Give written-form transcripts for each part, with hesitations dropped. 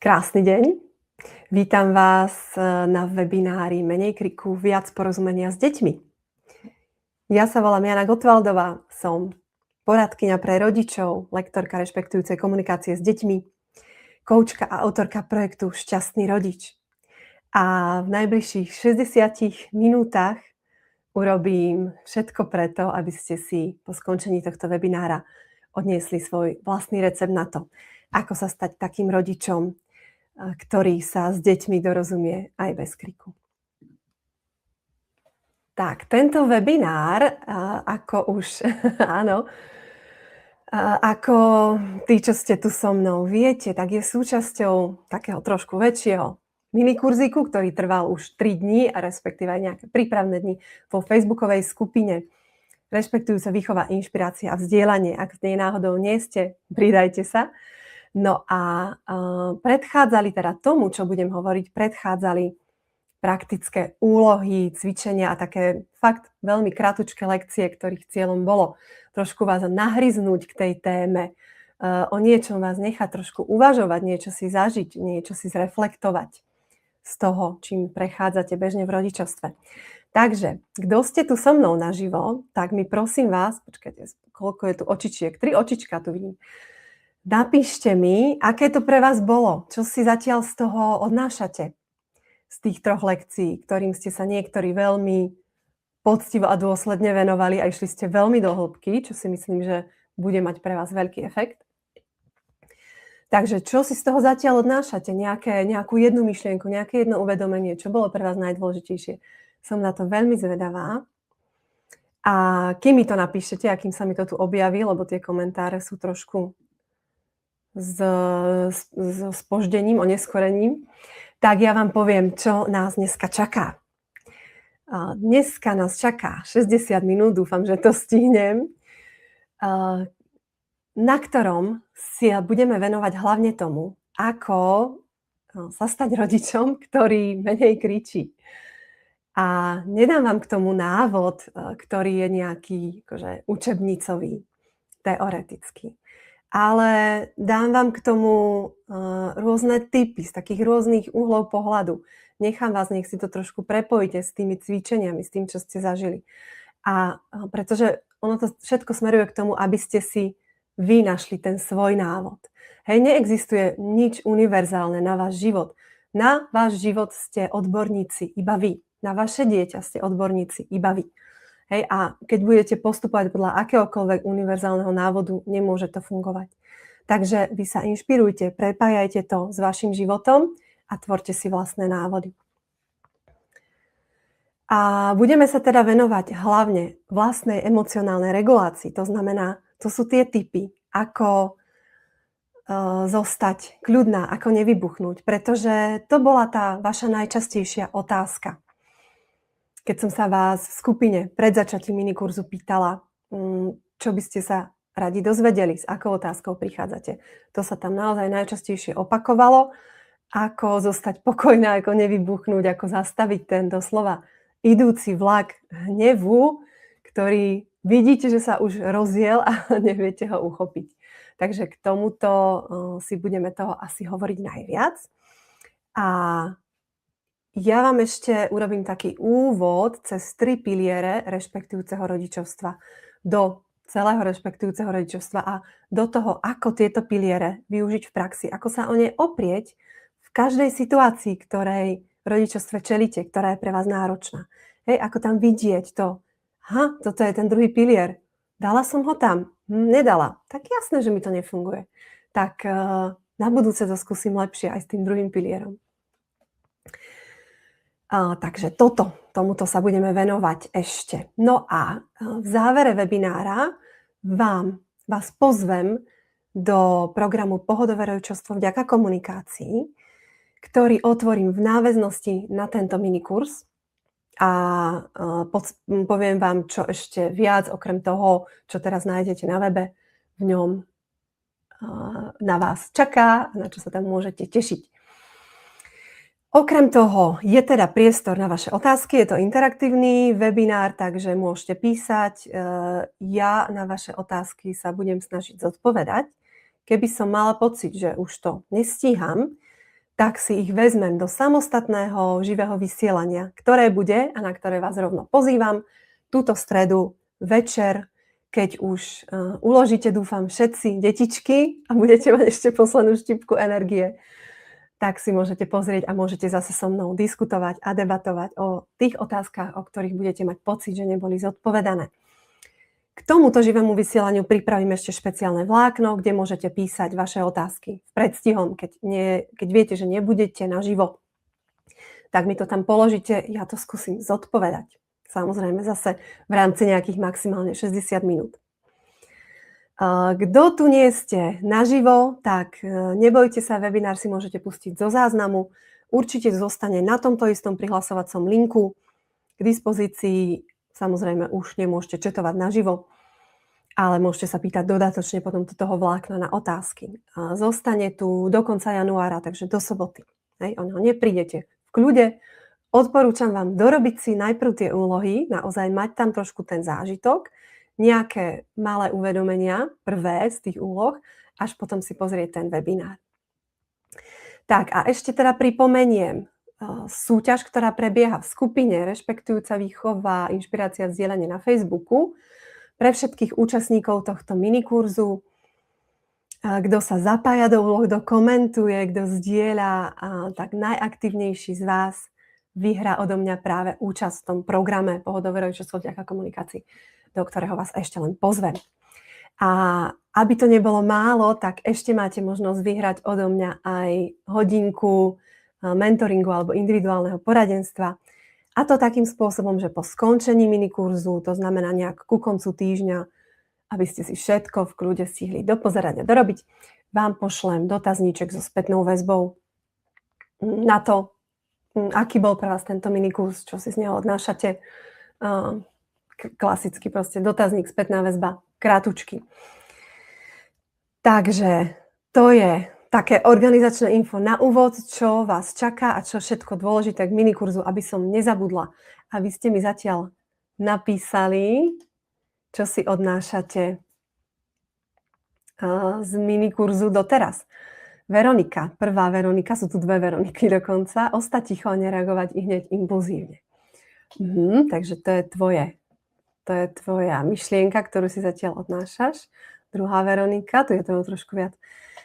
Krásny deň. Vítam vás na webinári Menej kriku, viac porozumenia s deťmi. Ja sa volám Jana Gottwaldová, som poradkyňa pre rodičov, lektorka rešpektujúcej komunikácie s deťmi, koučka a autorka projektu Šťastný rodič. A v najbližších 60 minútach urobím všetko preto, aby ste si po skončení tohto webinára odniesli svoj vlastný recept na to, ako sa stať takým rodičom, ktorý sa s deťmi dorozumie aj bez kriku. Tak, tento webinár, ako už, áno, ako tí, čo ste tu so mnou viete, tak je súčasťou takého trošku väčšieho minikurzíku, ktorý trval už 3 dní, a respektíve aj nejaké prípravné dni vo facebookovej skupine Rešpektujúca výchova, inšpirácia a vzdielanie. Ak z nej náhodou nie ste, pridajte sa. No a predchádzali teda tomu, čo budem hovoriť, predchádzali praktické úlohy, cvičenia a také fakt veľmi kratučké lekcie, ktorých cieľom bolo trošku vás nahryznúť k tej téme, o niečom vás nechať trošku uvažovať, niečo si zažiť, niečo si zreflektovať z toho, čím prechádzate bežne v rodičovstve. Takže, kto ste tu so mnou naživo, tak mi prosím vás, počkajte, koľko je tu očičiek, 3 očička tu vidím. Napíšte mi, aké to pre vás bolo, čo si zatiaľ z toho odnášate, z tých 3 lekcií, ktorým ste sa niektorí veľmi poctivo a dôsledne venovali a išli ste veľmi do hĺbky, čo si myslím, že bude mať pre vás veľký efekt. Takže čo si z toho zatiaľ odnášate? Nejakú jednu myšlienku, nejaké jedno uvedomenie, čo bolo pre vás najdôležitejšie? Som na to veľmi zvedavá. A kým mi to napíšete, a kým sa mi to tu objaví, lebo tie komentáre sú trošku s spoždením, oneskorením, tak ja vám poviem, čo nás dneska čaká. Dneska nás čaká 60 minút, dúfam, že to stihnem, na ktorom si budeme venovať hlavne tomu, ako sa stať rodičom, ktorý menej kričí. A nedám vám k tomu návod, ktorý je nejaký akože učebnicový, teoretický. Ale dám vám k tomu rôzne tipy z takých rôznych uhlov pohľadu. Nechám vás, nech si to trošku prepojíte s tými cvičeniami, s tým, čo ste zažili. A pretože ono to všetko smeruje k tomu, aby ste si vy našli ten svoj návod. Hej, neexistuje nič univerzálne na váš život. Na váš život ste odborníci iba vy. Na vaše dieťa ste odborníci iba vy. Hej, a keď budete postupovať podľa akéhokoľvek univerzálneho návodu, nemôže to fungovať. Takže vy sa inšpirujte, prepájajte to s vašim životom a tvorte si vlastné návody. A budeme sa teda venovať hlavne vlastnej emocionálnej regulácii. To znamená, to sú tie tipy, ako zostať kľudná, ako nevybuchnúť, pretože to bola tá vaša najčastejšia otázka. Keď som sa vás v skupine pred začatím minikurzu pýtala, čo by ste sa radi dozvedeli, s akou otázkou prichádzate. To sa tam naozaj najčastejšie opakovalo, ako zostať pokojná, ako nevybuchnúť, ako zastaviť ten doslova idúci vlak hnevu, ktorý vidíte, že sa už rozjel a neviete ho uchopiť. Takže k tomuto si budeme toho asi hovoriť najviac. A ja vám ešte urobím taký úvod cez 3 piliere rešpektujúceho rodičovstva do celého rešpektujúceho rodičovstva a do toho, ako tieto piliere využiť v praxi, ako sa o ne oprieť v každej situácii, ktorej v rodičovstve čelíte, ktorá je pre vás náročná. Hej, ako tam vidieť to, toto je ten druhý pilier. Dala som ho tam? Nedala. Tak jasné, že mi to nefunguje. Tak na budúce to skúsim lepšie aj s tým druhým pilierom. Takže tomuto sa budeme venovať ešte. No a v závere webinára vás pozvem do programu Pohodové rodičovstvo vďaka komunikácii, ktorý otvorím v náväznosti na tento minikurs. A poviem vám, čo ešte viac, okrem toho, čo teraz nájdete na webe, v ňom na vás čaká, na čo sa tam môžete tešiť. Okrem toho je teda priestor na vaše otázky, je to interaktívny webinár, takže môžete písať. Ja na vaše otázky sa budem snažiť zodpovedať. Keby som mala pocit, že už to nestíham, tak si ich vezmem do samostatného živého vysielania, ktoré bude a na ktoré vás rovno pozývam túto stredu večer, keď už uložíte, dúfam, všetci detičky a budete mať ešte poslednú štipku energie, tak si môžete pozrieť a môžete zase so mnou diskutovať a debatovať o tých otázkach, o ktorých budete mať pocit, že neboli zodpovedané. K tomuto živému vysielaniu pripravím ešte špeciálne vlákno, kde môžete písať vaše otázky v predstihom, keď viete, že nebudete naživo. Tak mi to tam položíte, ja to skúsim zodpovedať. Samozrejme zase v rámci nejakých maximálne 60 minút. Kto tu nie ste naživo, tak nebojte sa, webinár si môžete pustiť zo záznamu. Určite zostane na tomto istom prihlasovacom linku k dispozícii. Samozrejme, už nemôžete četovať naživo, ale môžete sa pýtať dodatočne potom do toho vlákna na otázky. Zostane tu do konca januára, takže do soboty. Ono neprídete v kľude. Odporúčam vám dorobiť si najprv tie úlohy, naozaj mať tam trošku ten zážitok, nejaké malé uvedomenia, prvé z tých úloh, až potom si pozrieť ten webinár. Tak a ešte teda pripomeniem, súťaž, ktorá prebieha v skupine Rešpektujúca výchova, inšpirácia vzdielanie na Facebooku pre všetkých účastníkov tohto minikurzu. Kto sa zapája do úloh, kto komentuje, kto zdieľa, tak najaktívnejší z vás vyhrá odo mňa práve účasť v tom programe Pohodové rodičovstvo vďaka komunikácii, do ktorého vás ešte len pozvem. A aby to nebolo málo, tak ešte máte možnosť vyhrať odo mňa aj hodinku mentoringu alebo individuálneho poradenstva. A to takým spôsobom, že po skončení minikurzu, to znamená nejak ku koncu týždňa, aby ste si všetko v kľude stihli dopozerať a dorobiť, vám pošlem dotazníček so spätnou väzbou na to, aký bol pre vás tento minikurs, čo si z neho odnášate. Klasicky proste dotazník, spätná väzba, krátučky. Takže to je také organizačné info na úvod, čo vás čaká a čo všetko dôležité k minikurzu, aby som nezabudla. A vy ste mi zatiaľ napísali, čo si odnášate z minikurzu doteraz. Veronika, prvá Veronika, sú tu dve Veroniky dokonca, ostať ticho a nereagovať i hneď impulzívne. Takže to je tvoja myšlienka, ktorú si zatiaľ odnášaš. Druhá Veronika, tu je toho trošku viac.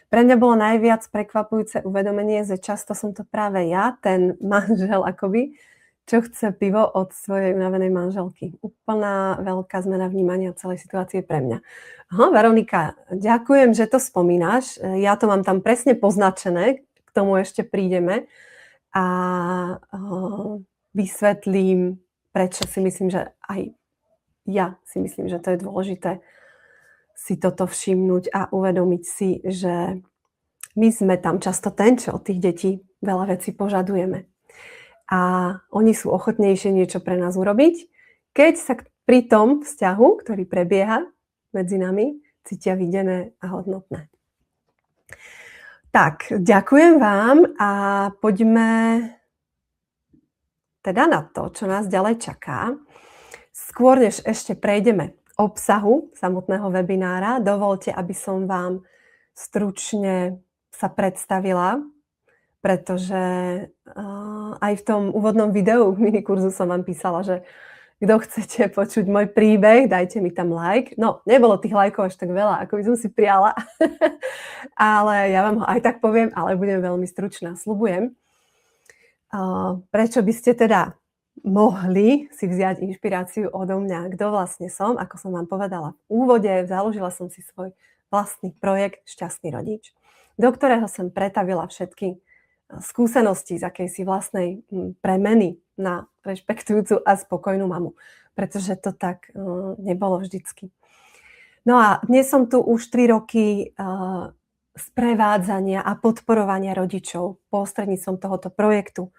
Pre mňa bolo najviac prekvapujúce uvedomenie, že často som to práve ja, ten manžel akoby, čo chce pivo od svojej unavenej manželky. Úplná veľká zmena vnímania celej situácie pre mňa. Veronika, ďakujem, že to spomínaš. Ja to mám tam presne poznačené, k tomu ešte prídeme a vysvetlím, prečo si myslím, že aj ja si myslím, že to je dôležité si toto všimnúť a uvedomiť si, že my sme tam často ten, čo od tých detí veľa vecí požadujeme. A oni sú ochotnejšie niečo pre nás urobiť, keď sa pri tom vzťahu, ktorý prebieha medzi nami, cítia videné a hodnotné. Tak, ďakujem vám a poďme teda na to, čo nás ďalej čaká. Skôr, než ešte prejdeme obsahu samotného webinára, dovoľte, aby som vám stručne sa predstavila, pretože aj v tom úvodnom videu minikurzu som vám písala, že kto chcete počuť môj príbeh, dajte mi tam like. No, nebolo tých lajkov až tak veľa, ako by som si priala, ale ja vám ho aj tak poviem, ale budem veľmi stručná, sľubujem. Prečo by ste teda mohli si vziať inšpiráciu odo mňa, kto vlastne som, ako som vám povedala v úvode, založila som si svoj vlastný projekt Šťastný rodič, do ktorého som pretavila všetky skúsenosti z akejsi vlastnej premeny na rešpektujúcu a spokojnú mamu, pretože to tak nebolo vždycky. No a dnes som tu už 3 roky sprevádzania a podporovania rodičov prostredníctvom tohoto projektu.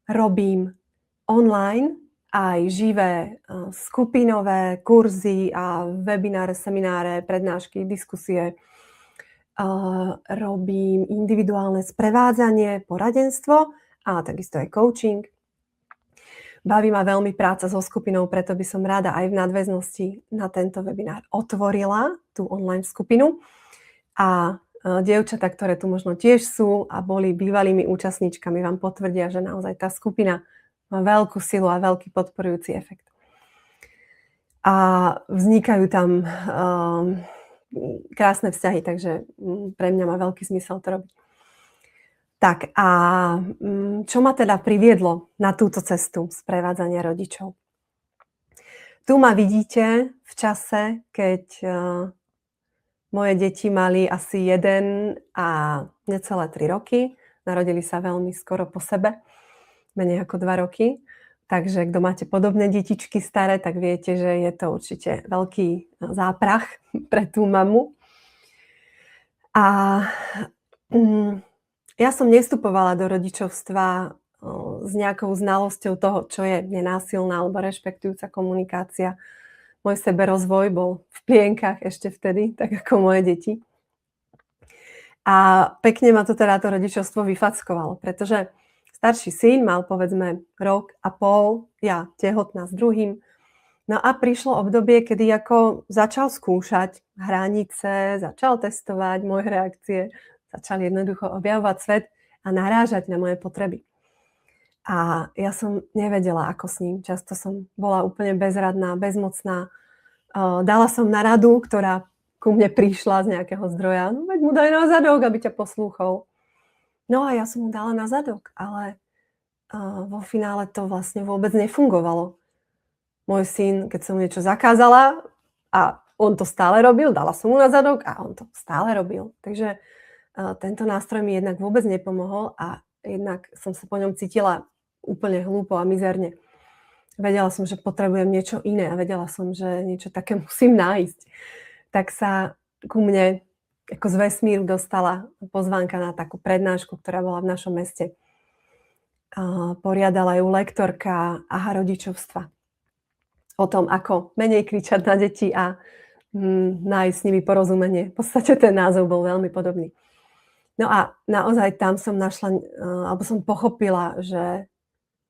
Robím online aj živé skupinové kurzy a webináre, semináre, prednášky, diskusie. Robím individuálne sprevádzanie, poradenstvo a takisto aj coaching. Baví ma veľmi práca so skupinou, preto by som rada aj v nadväznosti na tento webinár otvorila tú online skupinu. A dievčatá, ktoré tu možno tiež sú a boli bývalými účastníčkami, vám potvrdia, že naozaj tá skupina má veľkú silu a veľký podporujúci efekt. A vznikajú tam krásne vzťahy, takže pre mňa má veľký zmysel to robiť. Tak a čo ma teda priviedlo na túto cestu sprevádzania rodičov? Tu ma vidíte v čase, keď moje deti mali asi 1 a necelé 3 roky. Narodili sa veľmi skoro po sebe, menej ako 2 roky. Takže kto máte podobné detičky staré, tak viete, že je to určite veľký záprach pre tú mamu. A ja som nevstupovala do rodičovstva s nejakou znalosťou toho, čo je nenásilná alebo rešpektujúca komunikácia. Môj seberozvoj bol v plienkach ešte vtedy, tak ako moje deti. A pekne ma to teda to rodičovstvo vyfackovalo, pretože starší syn mal povedzme 1,5 roka, ja tehotná s druhým. No a prišlo obdobie, kedy ako začal skúšať hranice, začal testovať moje reakcie, začal jednoducho objavovať svet a narážať na moje potreby. A ja som nevedela, ako s ním. Často som bola úplne bezradná, bezmocná. Dala som na radu, ktorá ku mne prišla z nejakého zdroja. No veď mu daj na zadok, aby ťa poslúchol. No a ja som mu dala na zadok, ale vo finále to vlastne vôbec nefungovalo. Môj syn, keď som mu niečo zakázala a on to stále robil, dala som mu na zadok a on to stále robil. Takže tento nástroj mi jednak vôbec nepomohol a jednak som sa po ňom cítila úplne hlúpo a mizerne. Vedela som, že potrebujem niečo iné a vedela som, že niečo také musím nájsť. Tak sa ku mne ako z vesmíru dostala pozvánka na takú prednášku, ktorá bola v našom meste. Poriadala ju lektorka AHA rodičovstva. O tom, ako menej kričať na deti a nájsť s nimi porozumenie. V podstate ten názov bol veľmi podobný. No a naozaj tam som našla, alebo som pochopila, že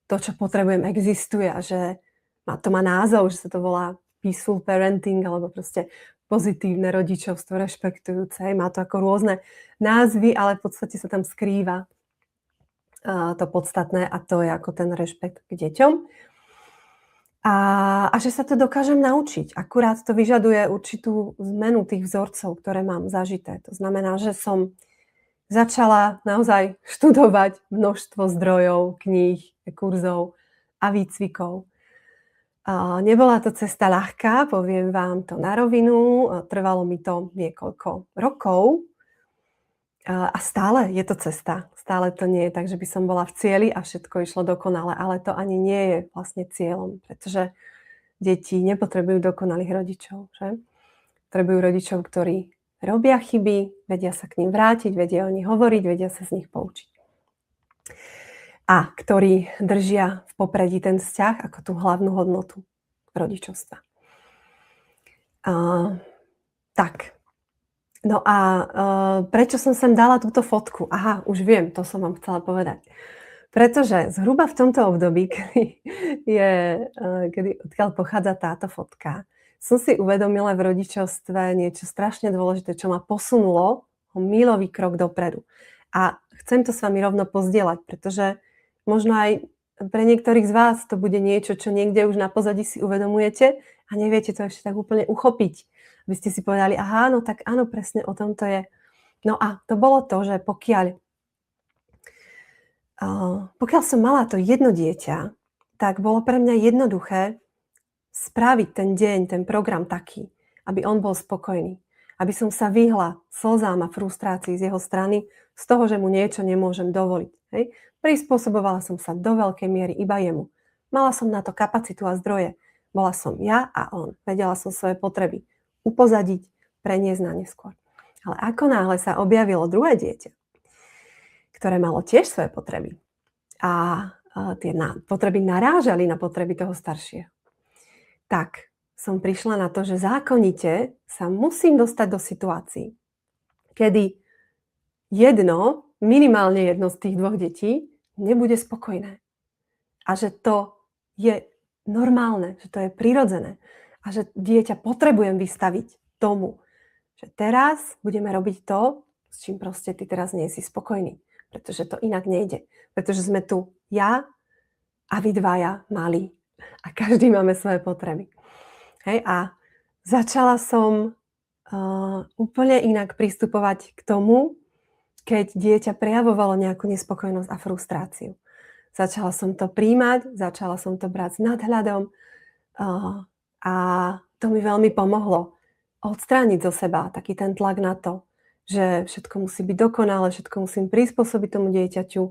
to, čo potrebujem, existuje a že to má názov, že sa to volá peaceful parenting, alebo proste pozitívne rodičovstvo, rešpektujúce. Má to ako rôzne názvy, ale v podstate sa tam skrýva to podstatné a to je ako ten rešpekt k deťom. A že sa to dokážem naučiť. Akurát to vyžaduje určitú zmenu tých vzorcov, ktoré mám zažité. To znamená, že som začala naozaj študovať množstvo zdrojov, kníh, kurzov a výcvikov. Nebola to cesta ľahká, poviem vám to na rovinu. Trvalo mi to niekoľko rokov a stále je to cesta. Stále to nie je tak, že by som bola v cieli a všetko išlo dokonale, ale to ani nie je vlastne cieľom, pretože deti nepotrebujú dokonalých rodičov. Že? Potrebujú rodičov, ktorí robia chyby, vedia sa k ním vrátiť, vedia o nich hovoriť, vedia sa z nich poučiť. A ktorí držia v popredí ten vzťah ako tú hlavnú hodnotu rodičovstva. Tak. No a prečo som sem dala túto fotku? Aha, už viem, to som vám chcela povedať. Pretože zhruba v tomto období, kedy odkiaľ pochádza táto fotka, som si uvedomila v rodičovstve niečo strašne dôležité, čo ma posunulo o míľový krok dopredu. A chcem to s vami rovno pozdieľať, pretože možno aj pre niektorých z vás to bude niečo, čo niekde už na pozadí si uvedomujete a neviete to ešte tak úplne uchopiť. Aby ste si povedali, aha, no tak áno, presne o tom to je. No a to bolo to, že pokiaľ som mala to jedno dieťa, tak bolo pre mňa jednoduché spraviť ten deň, ten program taký, aby on bol spokojný. Aby som sa vyhla slzám a frustrácii z jeho strany z toho, že mu niečo nemôžem dovoliť. Hej? Prispôsobovala som sa do veľkej miery iba jemu. Mala som na to kapacitu a zdroje. Bola som ja a on. Vedela som svoje potreby upozadiť, preniesť na neskôr. Ale ako náhle sa objavilo druhé dieťa, ktoré malo tiež svoje potreby a tie potreby narážali na potreby toho staršieho, tak som prišla na to, že zákonite sa musím dostať do situácií, kedy minimálne jedno z tých dvoch detí nebude spokojné. A že to je normálne, že to je prirodzené. A že dieťa potrebujem vystaviť tomu, že teraz budeme robiť to, s čím proste ty teraz nie si spokojný, pretože to inak nejde. Pretože sme tu ja a vy dvaja malí a každý máme svoje potreby. Hej, a začala som úplne inak pristupovať k tomu, keď dieťa prejavovalo nejakú nespokojnosť a frustráciu. Začala som to príjmať, začala som to brať s nadhľadom a to mi veľmi pomohlo odstrániť zo seba taký ten tlak na to, že všetko musí byť dokonalé, všetko musím prispôsobiť tomu dieťaťu,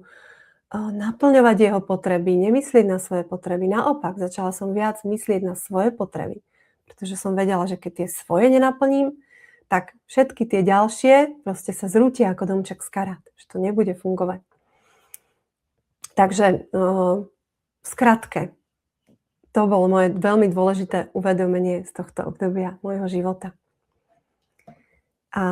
naplňovať jeho potreby, nemyslieť na svoje potreby. Naopak, začala som viac myslieť na svoje potreby, pretože som vedela, že keď tie svoje nenaplním, tak všetky tie ďalšie proste sa zrútia ako domček z karát, že to nebude fungovať. Takže v skratke, to bolo moje veľmi dôležité uvedomenie z tohto obdobia môjho života. A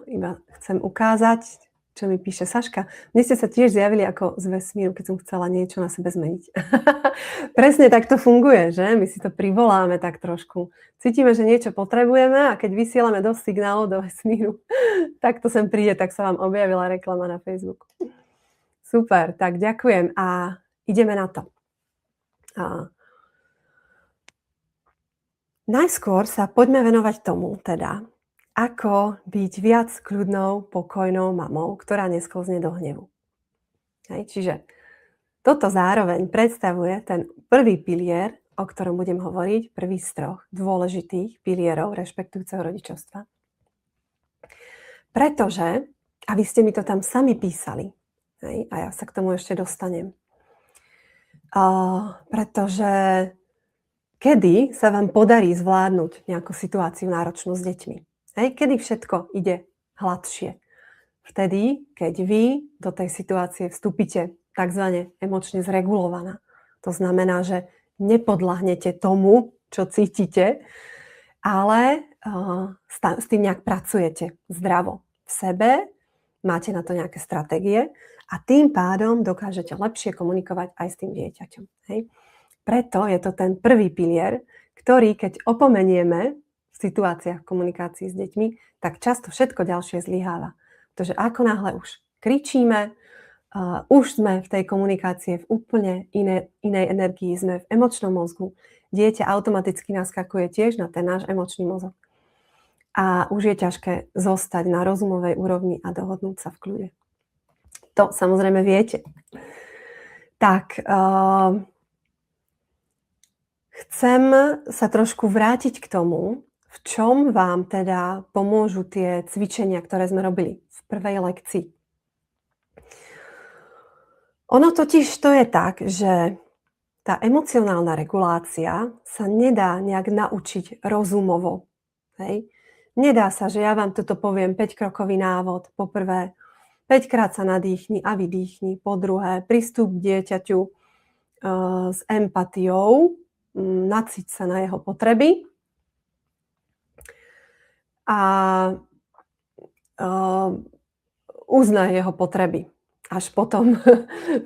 iba chcem ukázať, čo mi píše Saška. Mne ste sa tiež zjavili ako z vesmíru, keď som chcela niečo na sebe zmeniť. Presne tak to funguje, že? My si to privoláme tak trošku. Cítime, že niečo potrebujeme a keď vysielame dosť signálov do vesmíru, tak to sem príde, tak sa vám objavila reklama na Facebooku. Super, tak ďakujem a ideme na to. Najskôr sa poďme venovať tomu teda, ako byť viac kľudnou, pokojnou mamou, ktorá nesklzne do hnevu. Hej, čiže toto zároveň predstavuje ten prvý pilier, o ktorom budem hovoriť, prvý z troch dôležitých pilierov rešpektujúceho rodičovstva. Pretože, a vy ste mi to tam sami písali, hej, a ja sa k tomu ešte dostanem, pretože kedy sa vám podarí zvládnuť nejakú situáciu náročnú s deťmi? Hej, kedy všetko ide hladšie? Vtedy, keď vy do tej situácie vstúpite takzvané emočne zregulovaná. To znamená, že nepodľahnete tomu, čo cítite, ale s tým nejak pracujete zdravo v sebe, máte na to nejaké stratégie a tým pádom dokážete lepšie komunikovať aj s tým dieťaťom. Hej. Preto je to ten prvý pilier, ktorý keď opomenieme v situáciách komunikácií s deťmi, tak často všetko ďalšie zlyháva. Pretože ako náhle už kričíme, už sme v tej komunikácii v úplne inej energii, sme v emočnom mozgu. Dieťa automaticky naskakuje tiež na ten náš emočný mozog. A už je ťažké zostať na rozumovej úrovni a dohodnúť sa v kľude. To samozrejme viete. Tak, chcem sa trošku vrátiť k tomu, v čom vám teda pomôžu tie cvičenia, ktoré sme robili v prvej lekcii. Ono totiž to je tak, že tá emocionálna regulácia sa nedá nejak naučiť rozumovo. Hej? Nedá sa, že ja vám toto poviem 5-krokový návod. Po prvé, 5-krát sa nadýchni a vydýchni. Po druhé, pristúp k dieťaťu s empatiou, nacíť sa na jeho potreby a uznaj jeho potreby. Až potom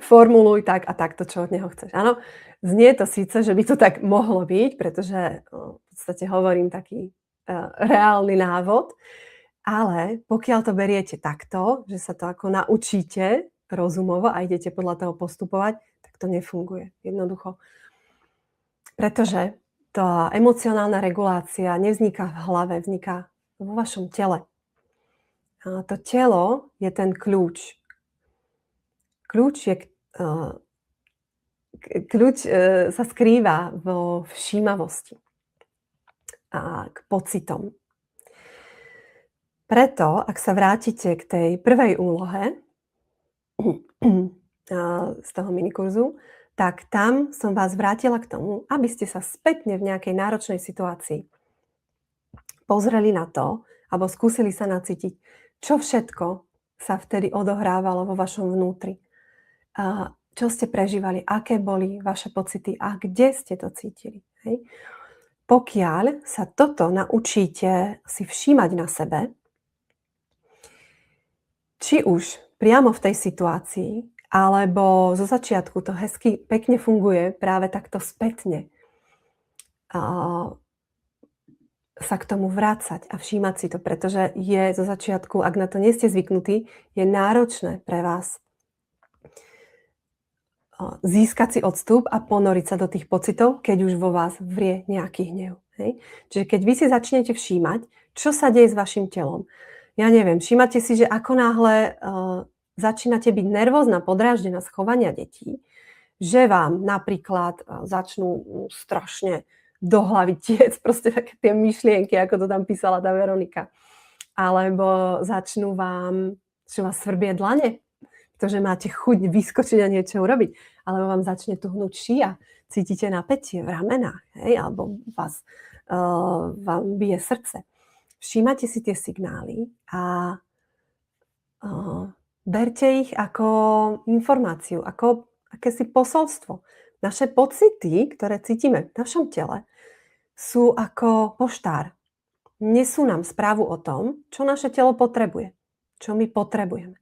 formuluj tak a takto, čo od neho chceš. Áno, znie to síce, že by to tak mohlo byť, pretože v podstate hovorím taký reálny návod, ale pokiaľ to beriete takto, že sa to ako naučíte rozumovo a idete podľa toho postupovať, tak to nefunguje. Jednoducho. Pretože tá emocionálna regulácia nevzniká v hlave, vzniká vo vašom tele. A to telo je ten kľúč. Kľúč sa skrýva vo všímavosti a k pocitom. Preto, ak sa vrátite k tej prvej úlohe z toho minikurzu, tak tam som vás vrátila k tomu, aby ste sa spätne v nejakej náročnej situácii pozreli na to, alebo skúsili sa nacítiť, čo všetko sa vtedy odohrávalo vo vašom vnútri. Čo ste prežívali, aké boli vaše pocity a kde ste to cítili. Hej? Pokiaľ sa toto naučíte si všímať na sebe, či už priamo v tej situácii, alebo zo začiatku to pekne funguje práve takto spätne. sa k tomu vrácať a všímať si to, pretože je zo začiatku, ak na to nie ste zvyknutí, je náročné pre vás získať si odstup a ponoriť sa do tých pocitov, keď už vo vás vrie nejaký hnev. Hej? Čiže keď vy si začnete všímať, čo sa deje s vašim telom. Ja neviem, všímate si, že ako náhle začínate byť nervózna, podráždená z chovania detí, že vám napríklad začnú strašne do hlavy tiec, proste také tie myšlienky, ako to tam písala tá Veronika. Alebo začnú vás svrbieť dlane, pretože máte chuť vyskočiť a niečo urobiť. Alebo vám začne tuhnúť šia, cítite napätie v ramenách, hej? Alebo vám bije srdce. Všímate si tie signály a berte ich ako informáciu, ako akési posolstvo. Naše pocity, ktoré cítime v našom tele, sú ako poštár. Nesú nám správu o tom, čo naše telo potrebuje, čo my potrebujeme.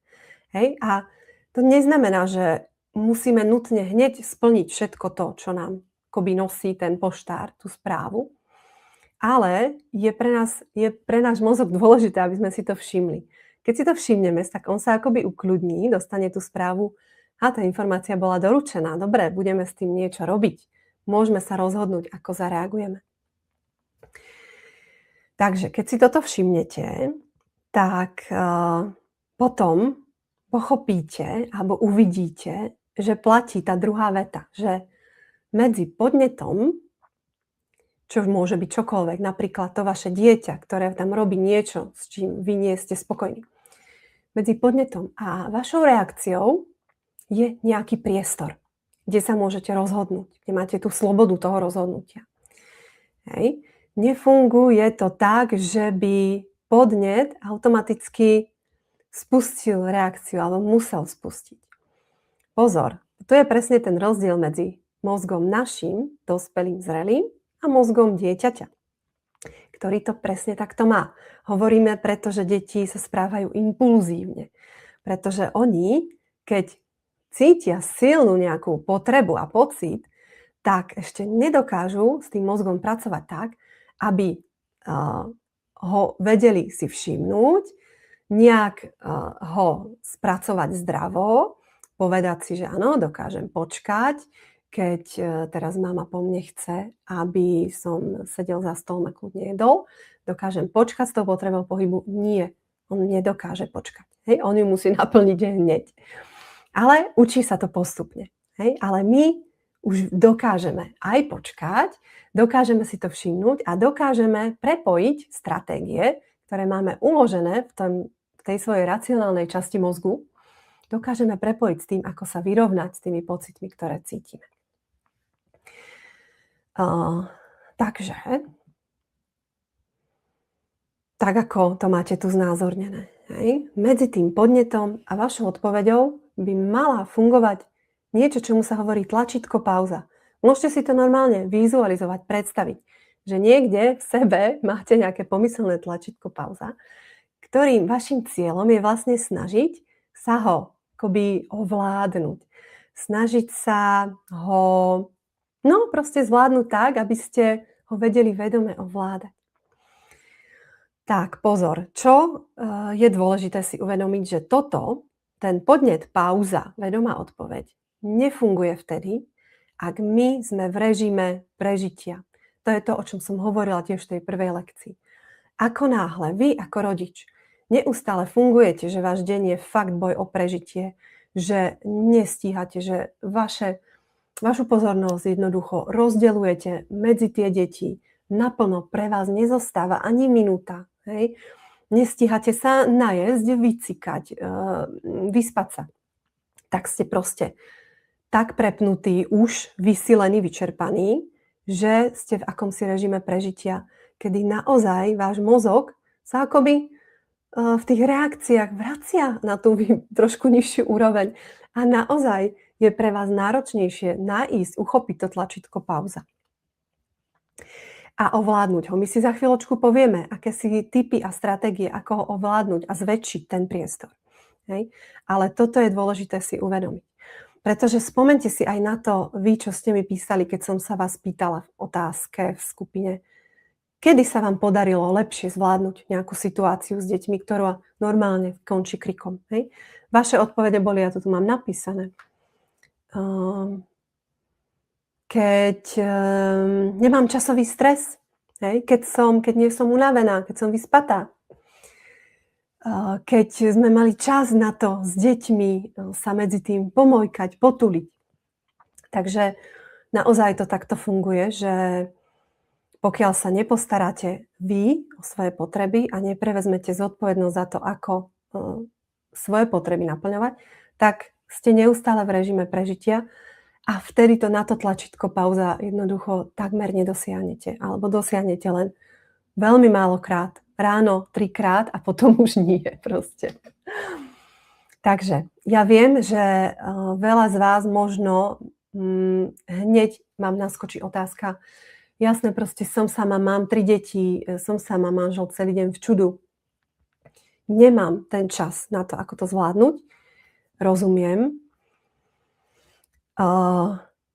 Hej? A to neznamená, že musíme nutne hneď splniť všetko to, čo nám akoby nosí ten poštár, tú správu, ale je pre náš mozog dôležité, aby sme si to všimli. Keď si to všimneme, tak on sa akoby ukľudní, dostane tú správu a tá informácia bola doručená. Dobre, budeme s tým niečo robiť. Môžeme sa rozhodnúť, ako zareagujeme. Takže keď si toto všimnete, tak potom pochopíte alebo uvidíte, že platí tá druhá veta, že medzi podnetom, čo môže byť čokoľvek, napríklad to vaše dieťa, ktoré tam robí niečo, s čím vy nie ste spokojní. Medzi podnetom a vašou reakciou je nejaký priestor, kde sa môžete rozhodnúť, kde máte tú slobodu toho rozhodnutia. Hej. Nefunguje to tak, že by podnet automaticky spustil reakciu alebo musel spustiť. Pozor, to je presne ten rozdiel medzi mozgom našim, dospelým, zrelým a mozgom dieťaťa, ktorý to presne takto má. Hovoríme preto, že deti sa správajú impulzívne, pretože oni, keď cítia silnú nejakú potrebu a pocit, tak ešte nedokážu s tým mozgom pracovať tak, aby ho vedeli si všimnúť, nejak ho spracovať zdravo, povedať si, že áno, dokážem počkať, keď teraz mama po mne chce, aby som sedel za stolom a kľudne jedol, dokážem počkať s tou potrebou pohybu. Nie, on nedokáže počkať. Hej? On ju musí naplniť hneď. Ale učí sa to postupne. Hej? Ale my už dokážeme aj počkať, dokážeme si to všimnúť a dokážeme prepojiť stratégie, ktoré máme uložené v tej svojej racionálnej časti mozgu, dokážeme prepojiť s tým, ako sa vyrovnať s tými pocitmi, ktoré cítime. Takže, tak ako to máte tu znázornené, hej? Medzi tým podnetom a vašou odpoveďou by mala fungovať niečo, čomu sa hovorí tlačítko pauza. Môžete si to normálne vizualizovať, predstaviť, že niekde v sebe máte nejaké pomyselné tlačítko pauza, ktorým vašim cieľom je vlastne snažiť sa ho akoby ovládnuť. Snažiť sa ho proste zvládnuť tak, aby ste ho vedeli vedome ovládať. Tak, pozor, čo je dôležité si uvedomiť, že ten podnet pauza, vedomá odpoveď, nefunguje vtedy, ak my sme v režime prežitia. To je to, o čom som hovorila tiež v tej prvej lekcii. Ako náhle vy ako rodič neustále fungujete, že váš deň je fakt boj o prežitie, že nestíhate, že vašu pozornosť jednoducho rozdeľujete medzi tie deti, naplno pre vás nezostáva ani minúta. Hej? Nestíhate sa najesť, vycikať, vyspať sa. Tak ste proste tak prepnutí, už vysilení, vyčerpaní, že ste v akomsi režime prežitia, kedy naozaj váš mozog sa akoby v tých reakciách vracia na tú trošku nižšiu úroveň a naozaj je pre vás náročnejšie nájsť, uchopiť to tlačítko pauza a ovládnuť ho. My si za chvíľočku povieme, aké si tipy a stratégie, ako ho ovládnuť a zväčšiť ten priestor. Hej? Ale toto je dôležité si uvedomiť. Pretože spomente si aj na to, vy, čo ste mi písali, keď som sa vás pýtala v otázke v skupine, Kedy sa vám podarilo lepšie zvládnuť nejakú situáciu s deťmi, ktorá normálne končí krikom, hej? Vaše odpovede boli, ja to tu mám napísané. Keď nemám časový stres, hej? Keď nie som unavená, keď som vyspatá. Keď sme mali čas na to s deťmi sa medzi tým pomojkať, potuliť. Takže naozaj to takto funguje, že pokiaľ sa nepostaráte vy o svoje potreby a neprevezmete zodpovednosť za to, ako svoje potreby naplňovať, tak ste neustále v režime prežitia a vtedy to na to tlačítko pauza jednoducho takmer nedosiahnete. Alebo dosiahnete len veľmi málokrát. Ráno 3-krát a potom už nie proste. Takže ja viem, že veľa z vás možno hneď vám naskočí otázka. Jasné, proste som sama, mám 3 deti, som sama, manžel celý deň v čudu. Nemám ten čas na to, ako to zvládnuť. Rozumiem.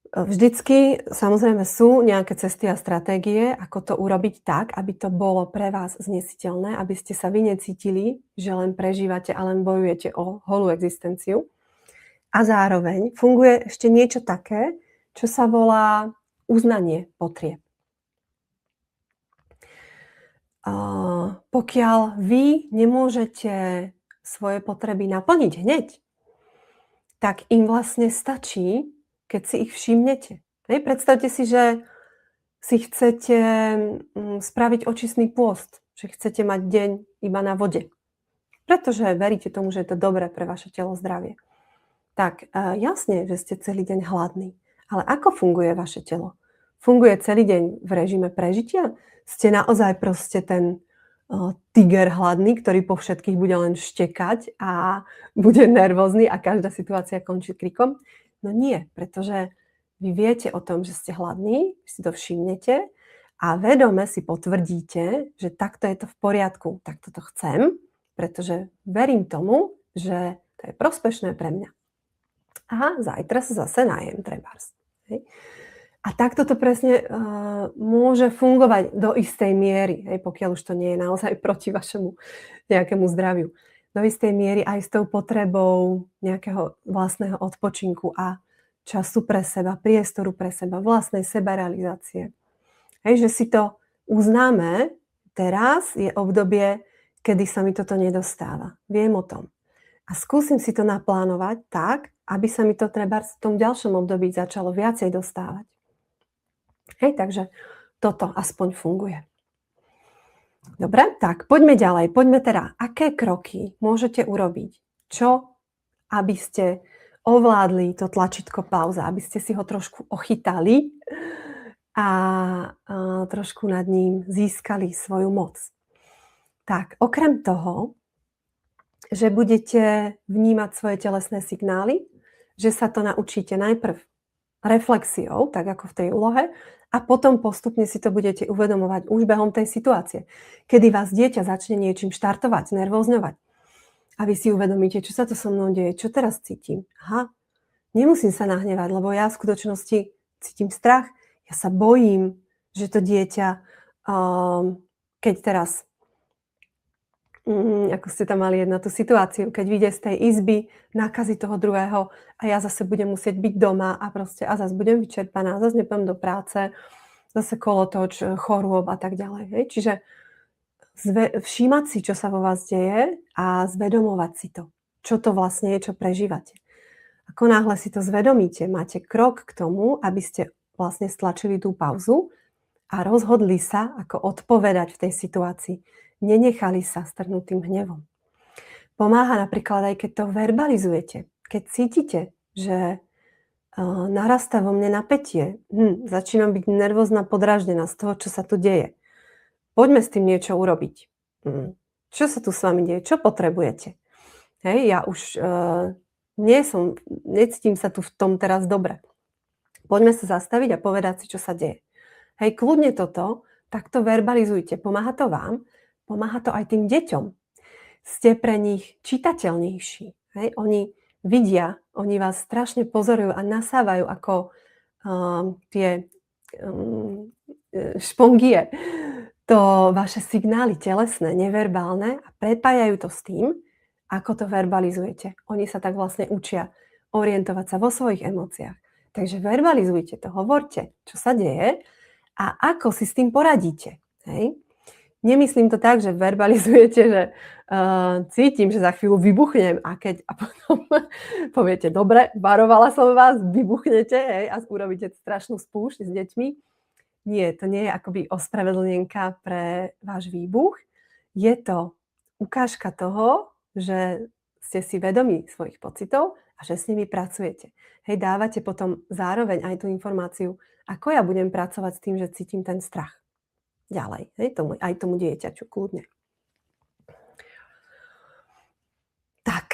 Vždycky samozrejme sú nejaké cesty a stratégie, ako to urobiť tak, aby to bolo pre vás znesiteľné, aby ste sa vy necítili, že len prežívate a len bojujete o holú existenciu. A zároveň funguje ešte niečo také, čo sa volá uznanie potrieb. Pokiaľ vy nemôžete svoje potreby naplniť hneď, tak im vlastne stačí, keď si ich všimnete. Hej, predstavte si, že si chcete spraviť očistný pôst, že chcete mať deň iba na vode, pretože veríte tomu, že je to dobré pre vaše telo, zdravie. Tak jasne, že ste celý deň hladní, ale ako funguje vaše telo? Funguje celý deň v režime prežitia? Ste naozaj proste ten tiger hladný, ktorý po všetkých bude len štekať a bude nervózny a každá situácia končí krikom? No nie, pretože vy viete o tom, že ste hladní, si to všimnete a vedome si potvrdíte, že takto je to v poriadku, takto to chcem, pretože verím tomu, že to je prospešné pre mňa. A zajtra sa zase najem, trebárs. A takto to presne môže fungovať do istej miery, pokiaľ už to nie je naozaj proti vašemu nejakému zdraviu. Do istej miery aj s tou potrebou nejakého vlastného odpočinku a času pre seba, priestoru pre seba, vlastnej sebarealizácie. Že si to uznáme, teraz je obdobie, kedy sa mi toto nedostáva. Viem o tom. A skúsim si to naplánovať tak, aby sa mi to trebárs v tom ďalšom období začalo viacej dostávať. Takže toto aspoň funguje. Dobre, tak poďme ďalej. Poďme teda, aké kroky môžete urobiť? Čo, aby ste ovládli to tlačítko pauza, aby ste si ho trošku ochytali a trošku nad ním získali svoju moc. Tak, okrem toho, že budete vnímať svoje telesné signály, že sa to naučíte najprv reflexiou, tak ako v tej úlohe, a potom postupne si to budete uvedomovať už behom tej situácie, kedy vás dieťa začne niečím štartovať, nervózňovať. A vy si uvedomíte, čo sa to so mnou deje, čo teraz cítim. Aha, nemusím sa nahnevať, lebo ja v skutočnosti cítim strach. Ja sa bojím, že to dieťa, keď teraz, ako ste tam mali jednu tú situáciu, keď vyjde z tej izby, nakazí toho druhého a ja zase budem musieť byť doma a proste a zase budem vyčerpaná, zase nepôjdem do práce, zase kolotoč, chorôb a tak ďalej. Čiže všímať si, čo sa vo vás deje a zvedomovať si to, čo to vlastne je, čo prežívate. Ako náhle si to zvedomíte, máte krok k tomu, aby ste vlastne stlačili tú pauzu a rozhodli sa, ako odpovedať v tej situácii. Nenechali sa strhnutým hnevom. Pomáha napríklad aj keď to verbalizujete. Keď cítite, že narastá vo mne napätie, začínam byť nervózna, podráždená z toho, čo sa tu deje. Poďme s tým niečo urobiť. Čo sa tu s vami deje? Čo potrebujete? Ja už necítim sa tu v tom teraz dobre. Poďme sa zastaviť a povedať si, čo sa deje. Kľudne toto, tak to verbalizujte. Pomáha to vám, pomáha to aj tým deťom. Ste pre nich čitateľnejší. Oni vidia, oni vás strašne pozorujú a nasávajú ako tie špongie. to vaše signály telesné, neverbálne a prepájajú to s tým, ako to verbalizujete. Oni sa tak vlastne učia orientovať sa vo svojich emóciách. Takže verbalizujte to, hovorte, čo sa deje a ako si s tým poradíte. Hej? Nemyslím to tak, že verbalizujete, že cítim, že za chvíľu vybuchnem a potom poviete, dobre, varovala som vás, vybuchnete, hej, a urobíte strašnú spúšť s deťmi. Nie, to nie je akoby ospravedlnenka pre váš výbuch. Je to ukážka toho, že ste si vedomí svojich pocitov a že s nimi pracujete. Hej, dávate potom zároveň aj tú informáciu, ako ja budem pracovať s tým, že cítim ten strach. Ďalej, hej, aj tomu dieťaťu, kľudne. Tak,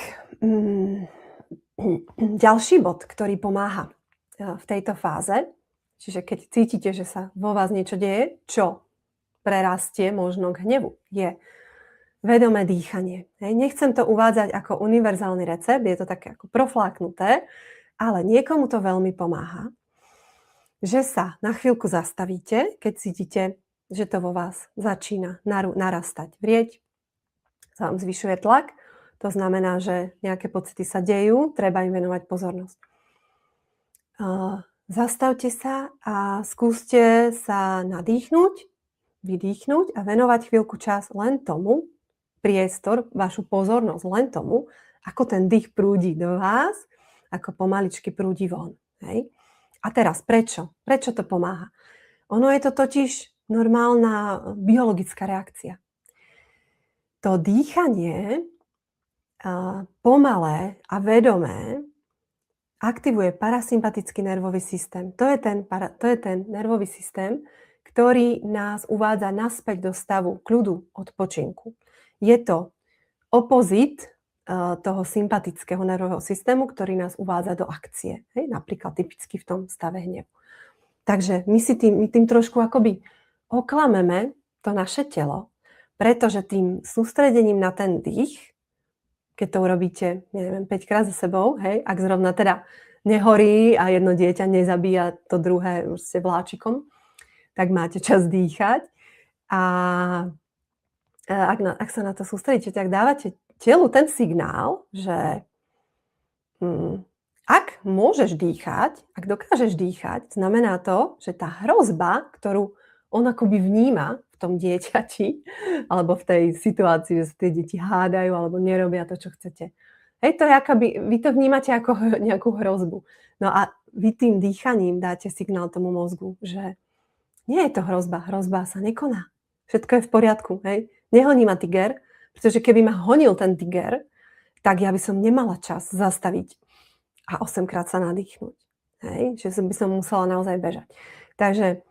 ďalší bod, ktorý pomáha v tejto fáze, čiže keď cítite, že sa vo vás niečo deje, čo prerastie možno k hnevu, je vedomé dýchanie. Hej, nechcem to uvádzať ako univerzálny recept, je to také ako profláknuté, ale niekomu to veľmi pomáha, že sa na chvíľku zastavíte, keď cítite, že to vo vás začína narastať, vrieť, sa vám zvyšuje tlak. To znamená, že nejaké pocity sa dejú, treba im venovať pozornosť. Zastavte sa a skúste sa nadýchnuť, vydýchnuť a venovať chvíľku čas len tomu, priestor, vašu pozornosť len tomu, ako ten dých prúdi do vás, ako pomaličky prúdi von. Hej? A teraz prečo? Prečo to pomáha? Ono je to totiž normálna biologická reakcia. To dýchanie pomalé a vedomé aktivuje parasympatický nervový systém. To je ten nervový systém, ktorý nás uvádza naspäť do stavu kľudu, odpočinku. Je to opozit toho sympatického nervového systému, ktorý nás uvádza do akcie. Hej? Napríklad typicky v tom stave hnevu. Takže my tým trošku akoby oklameme to naše telo, pretože tým sústredením na ten dých, keď to urobíte, neviem, 5 krát za sebou, hej, ak zrovna teda nehorí a jedno dieťa nezabíja to druhé už ste vláčikom, tak máte čas dýchať. A ak sa na to sústredíte, tak dávate telu ten signál, že ak môžeš dýchať, ak dokážeš dýchať, znamená to, že tá hrozba, ktorú on akoby vníma v tom dieťati, alebo v tej situácii, že sa tie deti hádajú, alebo nerobia to, čo chcete. Hej, to je akoby, vy to vnímate ako nejakú hrozbu. No a vy tým dýchaním dáte signál tomu mozgu, že nie je to hrozba, hrozba sa nekoná. Všetko je v poriadku, hej. Nehoní ma tiger, pretože keby ma honil ten tiger, tak ja by som nemala čas zastaviť a 8-krát sa nadýchnuť. Hej, že by som musela naozaj bežať. Takže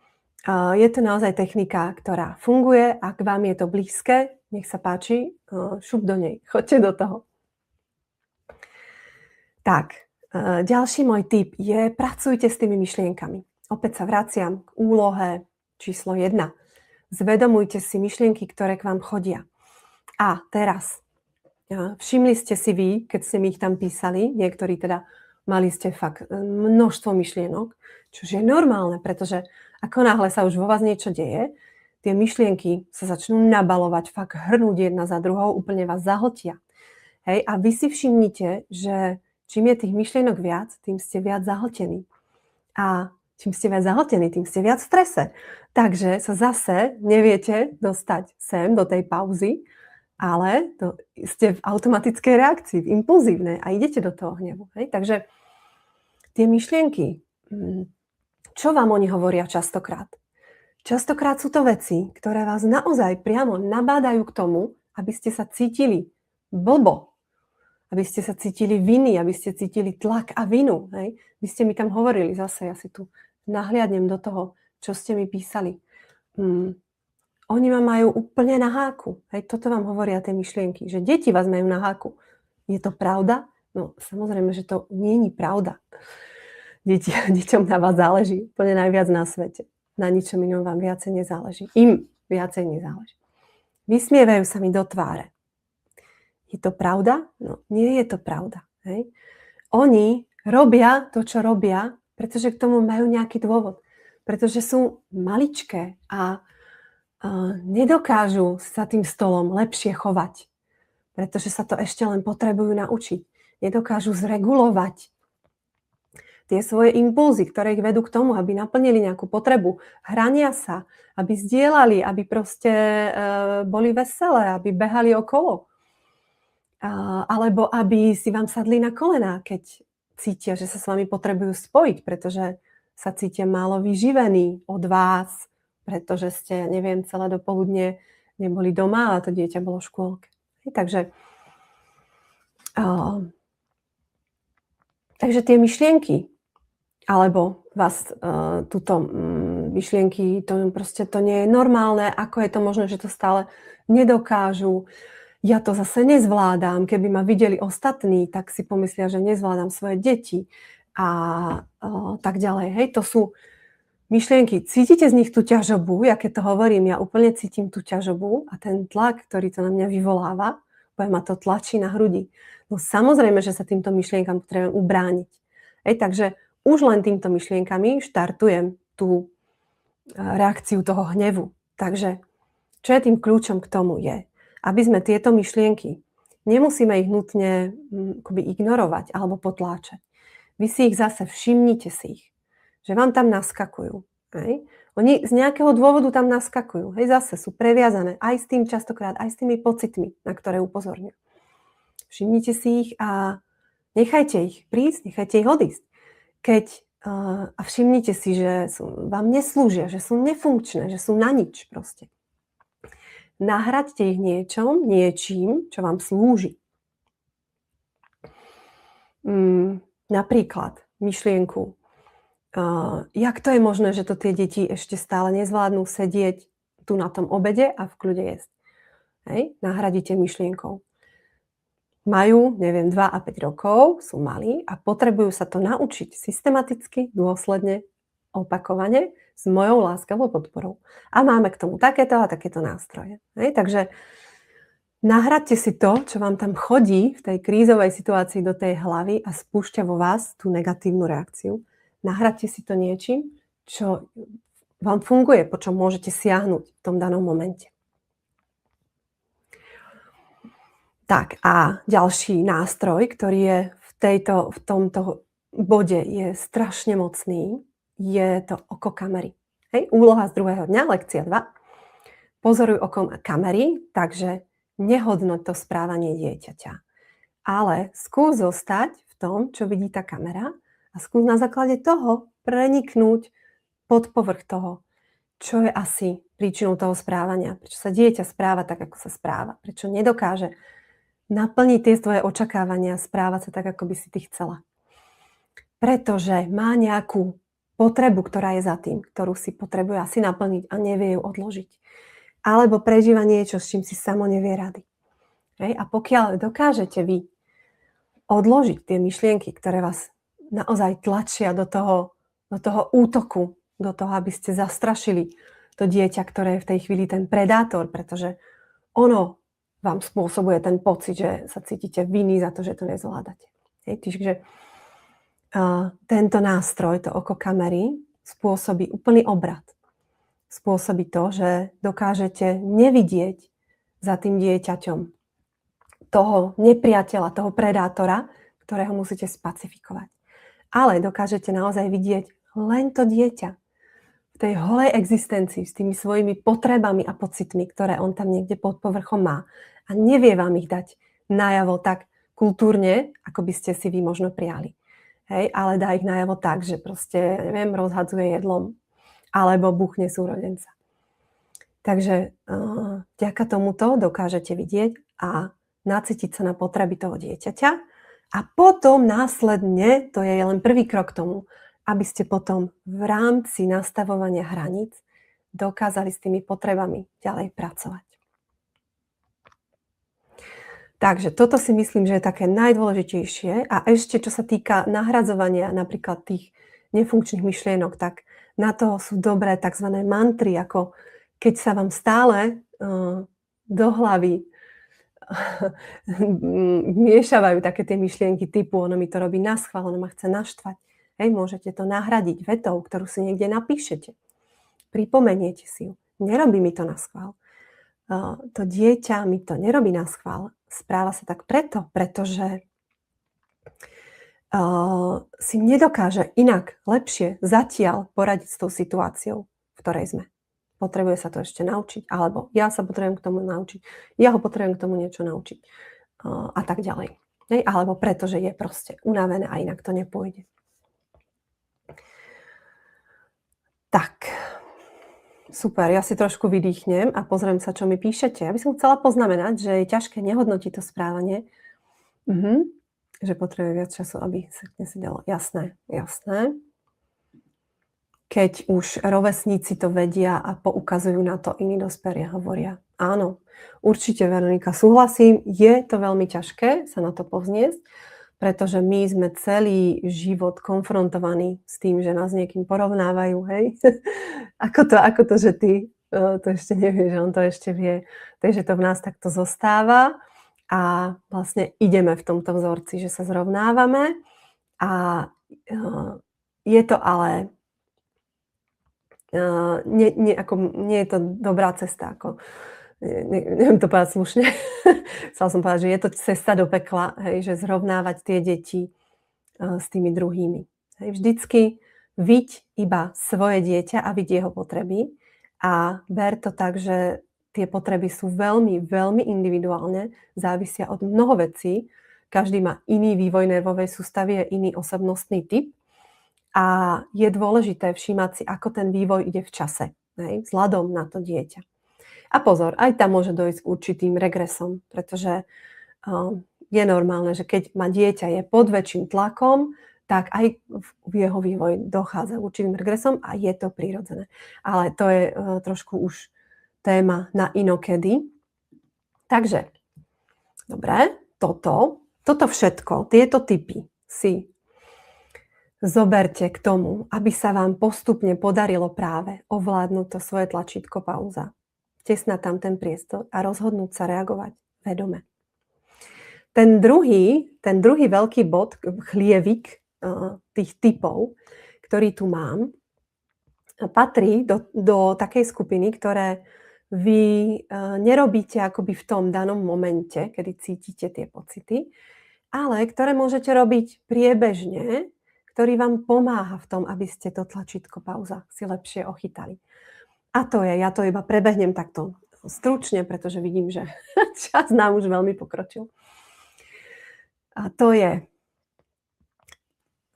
je to naozaj technika, ktorá funguje. Ak vám je to blízke, nech sa páči, šup do nej, choďte do toho. Tak, ďalší môj tip je pracujte s tými myšlienkami. Opäť sa vraciam k úlohe číslo 1. Zvedomujte si myšlienky, ktoré k vám chodia. A teraz, všimli ste si vy, keď ste mi ich tam písali, niektorí teda mali ste fakt množstvo myšlienok, čo je normálne, pretože ako náhle sa už vo vás niečo deje, tie myšlienky sa začnú nabalovať, fakt hrnúť jedna za druhou, úplne vás zahltia. Hej, a vy si všimnite, že čím je tých myšlienok viac, tým ste viac zahltení. A čím ste viac zahltení, tým ste viac v strese. Takže sa zase neviete dostať sem do tej pauzy, ale ste v automatickej reakcii, v impulzívnej a idete do toho hnevu. Hej? Takže tie myšlienky, čo vám oni hovoria častokrát? Častokrát sú to veci, ktoré vás naozaj priamo nabádajú k tomu, aby ste sa cítili blbo, aby ste sa cítili viny, aby ste cítili tlak a vinu. Hej? Vy ste mi tam hovorili, zase ja si tu nahliadnem do toho, čo ste mi písali. Oni ma majú úplne na háku. Hej, toto vám hovoria tie myšlienky, že deti vás majú na háku. Je to pravda? No, samozrejme, že to nie je pravda. Deťom na vás záleží úplne najviac na svete. Na ničom inom vám viacej nezáleží. Im viacej nezáleží. Vysmievajú sa mi do tváre. Je to pravda? No, nie je to pravda. Hej. Oni robia to, čo robia, pretože k tomu majú nejaký dôvod. Pretože sú maličké a nedokážu sa tým stolom lepšie chovať, pretože sa to ešte len potrebujú naučiť. Nedokážu zregulovať tie svoje impulzy, ktoré ich vedú k tomu, aby naplnili nejakú potrebu hrania sa, aby zdieľali, aby proste boli veselé, aby behali okolo. Alebo aby si vám sadli na kolená, keď cítia, že sa s vami potrebujú spojiť, pretože sa cítia málo vyživení od vás, pretože ste, neviem, celé dopoludne neboli doma a to dieťa bolo v škôlke. Takže tie myšlienky, alebo vás túto myšlienky, to proste to nie je normálne, ako je to možné, že to stále nedokážu. Ja to zase nezvládam. Keby ma videli ostatní, tak si pomyslia, že nezvládam svoje deti a tak ďalej. Hej, to sú myšlienky. Cítite z nich tú ťažobu? Ja keď to hovorím, ja úplne cítim tú ťažobu a ten tlak, ktorý to na mňa vyvoláva, ma to tlačí na hrudi. No samozrejme, že sa týmto myšlienkam potrebujem ubrániť. Hej, takže už len týmto myšlienkami štartujem tú reakciu toho hnevu. Takže čo je tým kľúčom k tomu je, aby sme tieto myšlienky, nemusíme ich nutne ignorovať alebo potláčať. Vy si ich zase všimnite si ich, že vám tam naskakujú. Hej? Oni z nejakého dôvodu tam naskakujú. Hej? Zase sú previazané aj s tým častokrát, aj s tými pocitmi, na ktoré upozorňujú. Všimnite si ich a nechajte ich prísť, nechajte ich odísť. A všimnite si, že vám neslúžia, že sú nefunkčné, že sú na nič proste. Nahraďte ich niečím, čo vám slúži. Napríklad myšlienku, jak to je možné, že to tie deti ešte stále nezvládnu sedieť tu na tom obede a v kľude jesť. Hej? Nahradíte myšlienkou. Majú, 2 a 5 rokov, sú malí a potrebujú sa to naučiť systematicky, dôsledne, opakovane, s mojou láskavou podporou. A máme k tomu takéto a takéto nástroje. Hej? Takže nahradte si to, čo vám tam chodí v tej krízovej situácii do tej hlavy a spúšťa vo vás tú negatívnu reakciu. Nahradte si to niečím, čo vám funguje, po čom môžete siahnuť v tom danom momente. Tak a ďalší nástroj, ktorý je v tomto bode je strašne mocný, je to oko kamery. Hej, úloha z druhého dňa, lekcia 2. Pozoruj okom kamery, takže nehodnoť to správanie dieťaťa. Ale skús zostať v tom, čo vidí tá kamera a skús na základe toho preniknúť pod povrch toho, čo je asi príčinou toho správania. Prečo sa dieťa správa tak, ako sa správa. Prečo nedokáže naplniť tie tvoje očakávania, správať sa tak, ako by si ty chcela. Pretože má nejakú potrebu, ktorá je za tým, ktorú si potrebuje asi naplniť a nevie ju odložiť. Alebo prežíva niečo, s čím si samo nevie rady. Hej? A pokiaľ dokážete vy odložiť tie myšlienky, ktoré vás naozaj tlačia do toho útoku, do toho, aby ste zastrašili to dieťa, ktoré je v tej chvíli ten predátor, pretože ono vám spôsobuje ten pocit, že sa cítite vinní za to, že to nezvládate. Hej? Čiže tento nástroj, to oko kamery, spôsobí úplný obrat. Spôsobí to, že dokážete nevidieť za tým dieťaťom toho nepriateľa, toho predátora, ktorého musíte spacifikovať. Ale dokážete naozaj vidieť len to dieťa v tej holej existencii s tými svojimi potrebami a pocitmi, ktoré on tam niekde pod povrchom má. A nevie vám ich dať najavo tak kultúrne, ako by ste si vy možno prijali. Hej, ale dá ich najavo tak, že proste, rozhadzuje jedlom alebo buchne súrodenca. Takže vďaka tomuto dokážete vidieť a nacítiť sa na potreby toho dieťaťa a potom následne, to je len prvý krok k tomu, aby ste potom v rámci nastavovania hraníc dokázali s tými potrebami ďalej pracovať. Takže toto si myslím, že je také najdôležitejšie. A ešte, čo sa týka nahradzovania napríklad tých nefunkčných myšlienok, tak na to sú dobré tzv. Mantry, ako keď sa vám stále do hlavy miešavajú také tie myšlienky typu ono mi to robí naschvál, ono ma chce naštvať. Hej, môžete to nahradiť vetou, ktorú si niekde napíšete. Pripomeniete si ju. nerobí mi to naschvál. To dieťa mi to nerobí naschvál. Správa sa tak pretože si nedokáže inak, lepšie zatiaľ poradiť s tou situáciou, v ktorej sme. Potrebuje sa to ešte naučiť, alebo ja sa potrebujem k tomu naučiť, ja ho potrebujem k tomu niečo naučiť a tak ďalej. Hej? Alebo pretože je proste unavené a inak to nepôjde. Tak, super, ja si trošku vydýchnem a pozriem sa, čo mi píšete. Ja by som chcela poznamenať, že je ťažké nehodnotiť to správanie, že potrebuje viac času, aby sa nesedelo. Jasné. Keď už rovesníci to vedia a poukazujú na to, iní dospelí hovoria. Áno, určite, Veronika, súhlasím, je to veľmi ťažké sa na to povzniesť, pretože my sme celý život konfrontovaní s tým, že nás niekým porovnávajú, hej? Ako to, že ty to ešte nevieš, že on to ešte vie. Takže to v nás takto zostáva a vlastne ideme v tomto vzorci, že sa zrovnávame a je to ale nie je to dobrá cesta, neviem to povedať slušne. Chcela som povedať, že je to cesta do pekla, hej, že zrovnávať tie deti s tými druhými. Hej, vždycky viď iba svoje dieťa a viď jeho potreby a ber to tak, že tie potreby sú veľmi, veľmi individuálne, závisia od mnoho vecí. Každý má iný vývoj nervovej sústavy, je iný osobnostný typ. A je dôležité všímať si, ako ten vývoj ide v čase, hej, vzhľadom na to dieťa. A pozor, aj tam môže dojsť k určitým regresom, pretože je normálne, že keď má dieťa je pod väčším tlakom, tak aj v jeho vývoji dochádza k určitým regresom a je to prirodzené. Ale to je trošku už téma na inokedy. Takže, dobre, toto všetko, tieto tipy si zoberte k tomu, aby sa vám postupne podarilo práve ovládnuť to svoje tlačítko pauza. Vtesnať tam ten priestor a rozhodnúť sa reagovať vedome. Ten druhý veľký bod, chlievik tých typov, ktorý tu mám, patrí do takej skupiny, ktoré vy nerobíte akoby v tom danom momente, kedy cítite tie pocity, ale ktoré môžete robiť priebežne, ktorý vám pomáha v tom, aby ste to tlačítko pauza si lepšie ochytali. A to je, ja to iba prebehnem takto stručne, pretože vidím, že čas nám už veľmi pokročil. A to je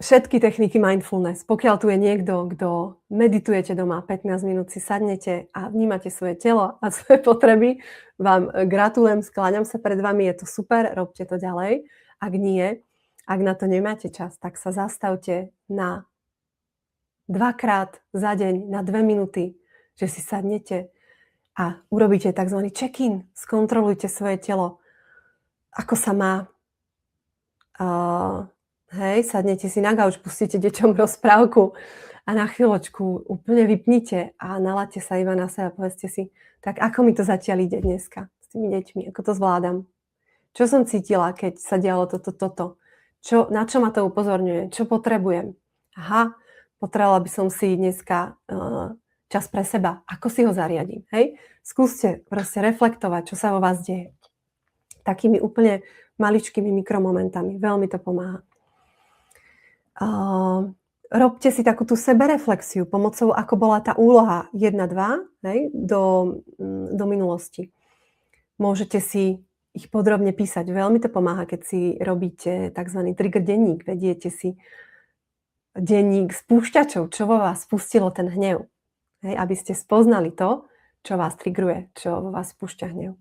všetky techniky mindfulness. Pokiaľ tu je niekto, kto meditujete doma, 15 minút si sadnete a vnímate svoje telo a svoje potreby, vám gratulujem, skláňam sa pred vami, je to super, robte to ďalej. Ak nie, ak na to nemáte čas, tak sa zastavte na 2-krát za deň, na 2 minúty, že si sadnete a urobíte tzv. Check-in. Skontrolujte svoje telo, ako sa má. Sadnete si na gauč, pustíte deťom rozprávku a na chvíľočku úplne vypnite a naladte sa iba na seba a povedzte si, tak ako mi to zatiaľ ide dneska s tými deťmi, ako to zvládam. Čo som cítila, keď sa dialo toto. Na čo ma to upozorňuje? Čo potrebujem? Aha, potrebovala by som si dneska čas pre seba. Ako si ho zariadím? Hej? Skúste proste reflektovať, čo sa vo vás deje. Takými úplne maličkými mikromomentami. Veľmi to pomáha. Robte si takú tú sebereflexiu pomocou, ako bola tá úloha 1-2, hej, do minulosti. Môžete si ich podrobne písať. Veľmi to pomáha, keď si robíte tzv. Trigger denník. Vediete si denník spúšťačov, čo vo vás spustilo ten hnev. Hej, aby ste spoznali to, čo vás trigruje, čo vo vás spúšťa hnev.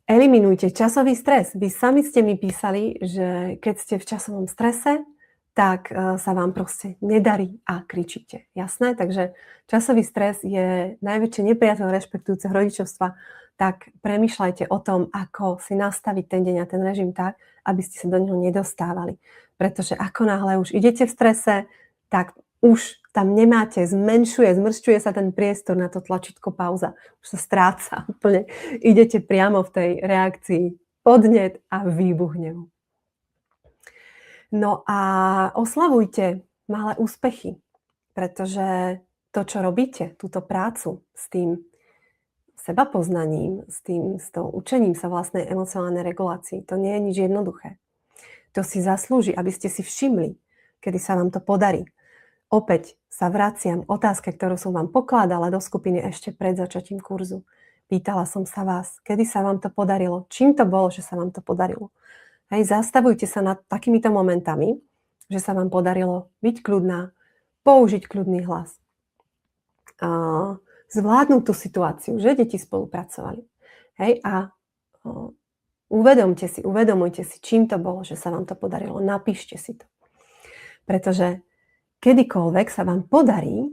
Eliminujte časový stres. Vy sami ste mi písali, že keď ste v časovom strese, tak sa vám proste nedarí a kričíte. Jasné? Takže časový stres je najväčšie nepriateľ rešpektujúceho rodičovstva. Tak premýšľajte o tom, ako si nastaviť ten deň a ten režim tak, aby ste sa do neho nedostávali. Pretože ako náhle už idete v strese, tak už tam nemáte, zmršťuje sa ten priestor na to tlačítko pauza. Už sa stráca úplne. Idete priamo v tej reakcii podnet a výbuch hnevu. No a oslavujte malé úspechy, pretože to, čo robíte, túto prácu s tým sebapoznaním, s tou učením sa vlastnej emocionálnej regulácii, to nie je nič jednoduché. To si zaslúži, aby ste si všimli, kedy sa vám to podarí. Opäť sa vraciam otázke, ktorú som vám pokladala do skupiny ešte pred začatím kurzu. Pýtala som sa vás, kedy sa vám to podarilo, čím to bolo, že sa vám to podarilo. Hej, zastavujte sa nad takýmito momentami, že sa vám podarilo byť kľudná, použiť kľudný hlas, zvládnuť tú situáciu, že deti spolupracovali. Hej, a uvedomujte si, čím to bolo, že sa vám to podarilo. Napíšte si to. Pretože kedykoľvek sa vám podarí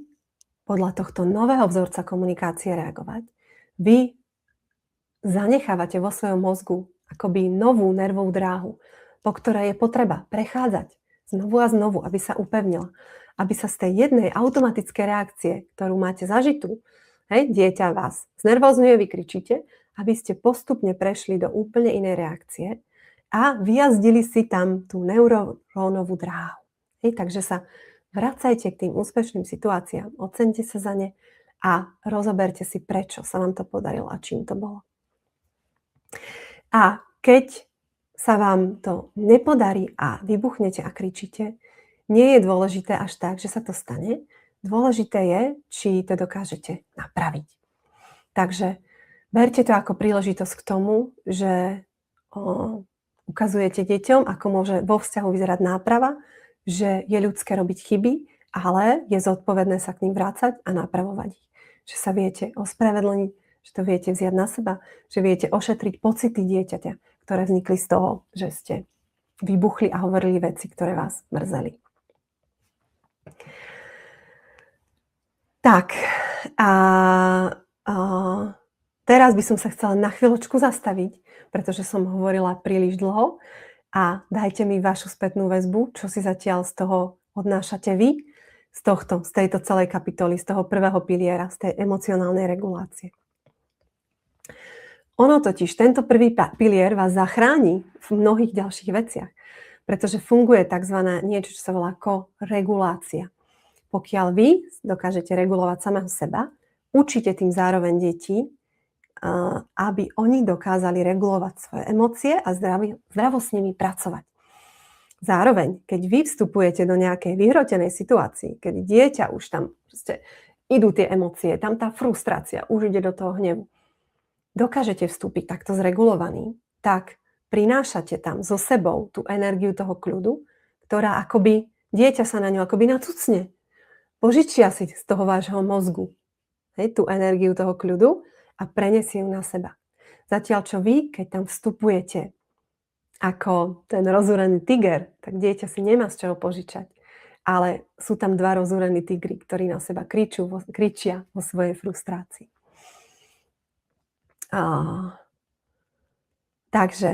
podľa tohto nového vzorca komunikácie reagovať, vy zanechávate vo svojom mozgu akoby novú nervovú dráhu, po ktorej je potreba prechádzať znovu a znovu, aby sa upevnila. Aby sa z tej jednej automatickej reakcie, ktorú máte zažitú, hej, dieťa vás znervózňuje, vy kričíte, aby ste postupne prešli do úplne inej reakcie a vyjazdili si tam tú neurónovú dráhu. Hej, takže sa vracajte k tým úspešným situáciám, oceňte sa za ne a rozoberte si, prečo sa vám to podarilo a čím to bolo. A keď sa vám to nepodarí a vybuchnete a kričíte, nie je dôležité až tak, že sa to stane. Dôležité je, či to dokážete napraviť. Takže berte to ako príležitosť k tomu, že ukazujete deťom, ako môže vo vzťahu vyzerať náprava, že je ľudské robiť chyby, ale je zodpovedné sa k ním vrácať a napravovať ich. Že sa viete ospravedlniť, že to viete vziať na seba, že viete ošetriť pocity dieťaťa, ktoré vznikli z toho, že ste vybuchli a hovorili veci, ktoré vás mrzeli. Tak, a teraz by som sa chcela na chvíľočku zastaviť, pretože som hovorila príliš dlho a dajte mi vašu spätnú väzbu, čo si zatiaľ z toho odnášate vy, z tejto celej kapitoly, z toho prvého piliera, z tej emocionálnej regulácie. Ono totiž, tento prvý pilier vás zachráni v mnohých ďalších veciach, pretože funguje tzv. Niečo, čo sa volá koregulácia. Pokiaľ vy dokážete regulovať samého seba, učíte tým zároveň deti, aby oni dokázali regulovať svoje emócie a zdravo s nimi pracovať. Zároveň, keď vy vstupujete do nejakej vyhrotenej situácii, kedy dieťa už tam proste idú tie emócie, tam tá frustrácia, už ide do toho hnevu, dokážete vstúpiť takto zregulovaný, tak prinášate tam so sebou tú energiu toho kľudu, ktorá akoby, dieťa sa na ňu akoby nacucne. Požičia si z toho vášho mozgu, hej, tú energiu toho kľudu a prenesie ju na seba. Zatiaľ čo vy, keď tam vstupujete ako ten rozúrený tiger, tak dieťa si nemá z čoho požičať. Ale sú tam dva rozúrení tigri, ktorí na seba kričia vo svojej frustrácii. Takže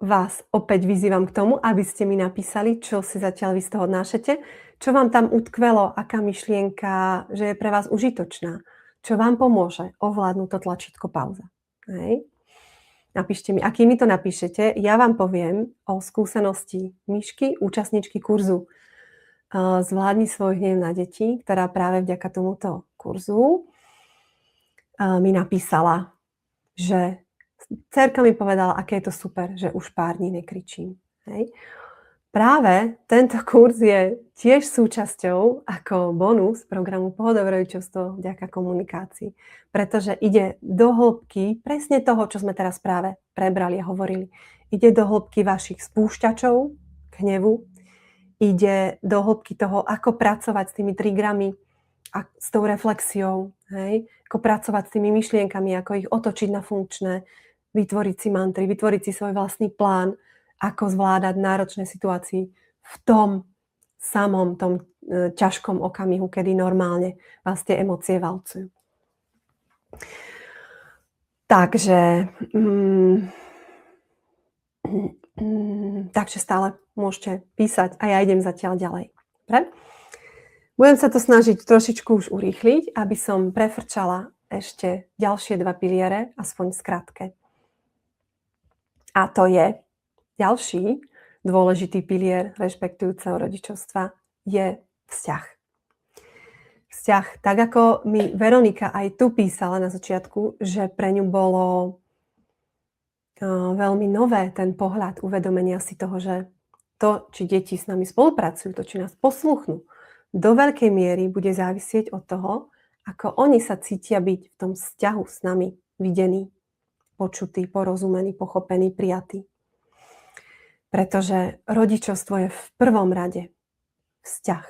vás opäť vyzývam k tomu, aby ste mi napísali, čo si zatiaľ vy z toho odnášate, čo vám tam utkvelo, aká myšlienka, že je pre vás užitočná, čo vám pomôže ovládnuť to tlačítko pauza. Hej. Napíšte mi, aký mi to napíšete, ja vám poviem o skúsenosti Mišky, účastničky kurzu Zvládni svoj hnev na deti, ktorá práve vďaka tomuto kurzu mi napísala, že dcerka mi povedala, aké je to super, že už pár dní nekričím. Hej. Práve tento kurz je tiež súčasťou ako bonus programu Pohodové rodičovstvo vďaka komunikácii, pretože ide do hĺbky presne toho, čo sme teraz práve prebrali a hovorili. Ide do hĺbky vašich spúšťačov k hnevu, ide do hĺbky toho, ako pracovať s tými trigrami a s tou reflexiou, hej? Ako pracovať s tými myšlienkami, ako ich otočiť na funkčné, vytvoriť si mantry, vytvoriť si svoj vlastný plán, ako zvládať náročné situácie v tom samom, tom ťažkom okamihu, kedy normálne vás tie emócie valcujú. Takže stále môžete písať a ja idem zatiaľ ďalej. Dobre? Budem sa to snažiť trošičku už urýchliť, aby som prefrčala ešte ďalšie dva piliere, aspoň skrátke. A to je ďalší dôležitý pilier rešpektujúceho rodičovstva je vzťah. vzťah. Tak ako mi Veronika aj tu písala na začiatku, že pre ňu bolo veľmi nové ten pohľad uvedomenia si toho, že to, či deti s nami spolupracujú, to, či nás poslúchnú, do veľkej miery bude závisieť od toho, ako oni sa cítia byť v tom vzťahu s nami videní, počutí, porozumení, pochopení, prijatí. Pretože rodičovstvo je v prvom rade vzťah.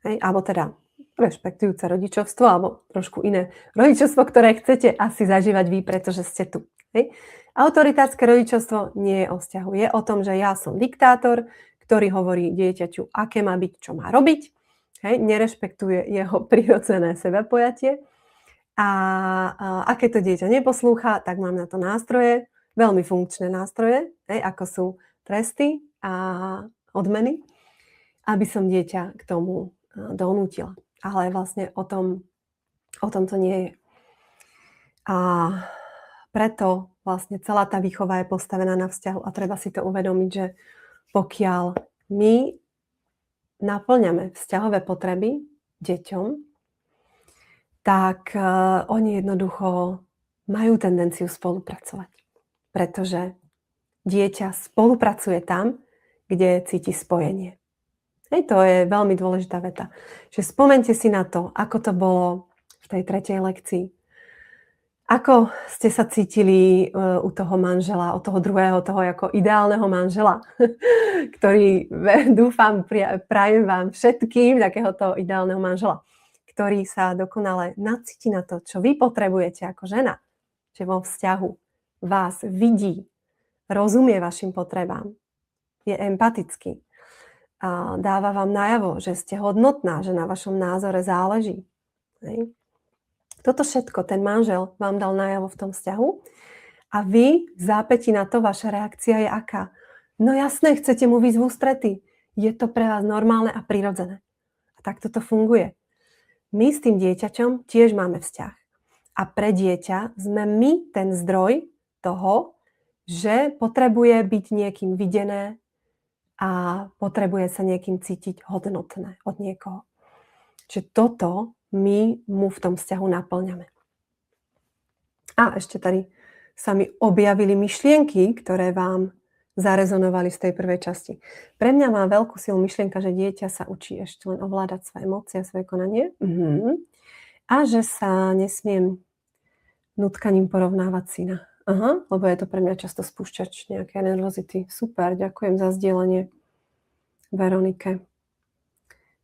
Hej? Alebo teda rešpektujúce rodičovstvo, alebo trošku iné rodičovstvo, ktoré chcete asi zažívať vy, pretože ste tu. Hej? Autoritárske rodičovstvo nie je o vzťahu. Je o tom, že ja som diktátor, ktorý hovorí dieťaťu, aké má byť, čo má robiť. Hej? Nerešpektuje jeho prirodzené sebapojatie. A aké to dieťa neposlúcha, tak mám na to nástroje, veľmi funkčné nástroje, ako sú tresty a odmeny, aby som dieťa k tomu donútila. Ale vlastne o tom to nie je. A preto vlastne celá tá výchova je postavená na vzťahu a treba si to uvedomiť, že pokiaľ my naplňame vzťahové potreby deťom, tak oni jednoducho majú tendenciu spolupracovať. Pretože dieťa spolupracuje tam, kde cíti spojenie. Hej, to je veľmi dôležitá veta. Že spomente si na to, ako to bolo v tej 3. lekcii. Ako ste sa cítili u toho manžela, u toho druhého, toho ako ideálneho manžela, ktorý, dúfam, prajem vám všetkým takéhoto ideálneho manžela, ktorý sa dokonale nacíti na to, čo vy potrebujete ako žena, že vo vzťahu vás vidí, rozumie vašim potrebám, je empatický, a dáva vám najavo, že ste hodnotná, že na vašom názore záleží. Hej. Toto všetko ten manžel vám dal najavo v tom vzťahu a vy v zápätí na to vaša reakcia je aká? No jasné, chcete mu výjsť v ústrety. Je to pre vás normálne a prirodzené. A tak toto funguje. My s tým dieťaťom tiež máme vzťah. A pre dieťa sme my ten zdroj toho, že potrebuje byť niekým videné a potrebuje sa niekým cítiť hodnotné od niekoho. Čiže toto my mu v tom vzťahu naplňame. A ešte tady sa mi objavili myšlienky, ktoré vám zarezonovali z tej prvej časti. Pre mňa má veľkú silu myšlienka, že dieťa sa učí ešte len ovládať svoje emócie a svoje konanie. A že sa nesmiem nutkaním porovnávať syna. Aha, lebo je to pre mňa často spúšťač nejaké nervozity. Super, ďakujem za zdieľanie Veronike.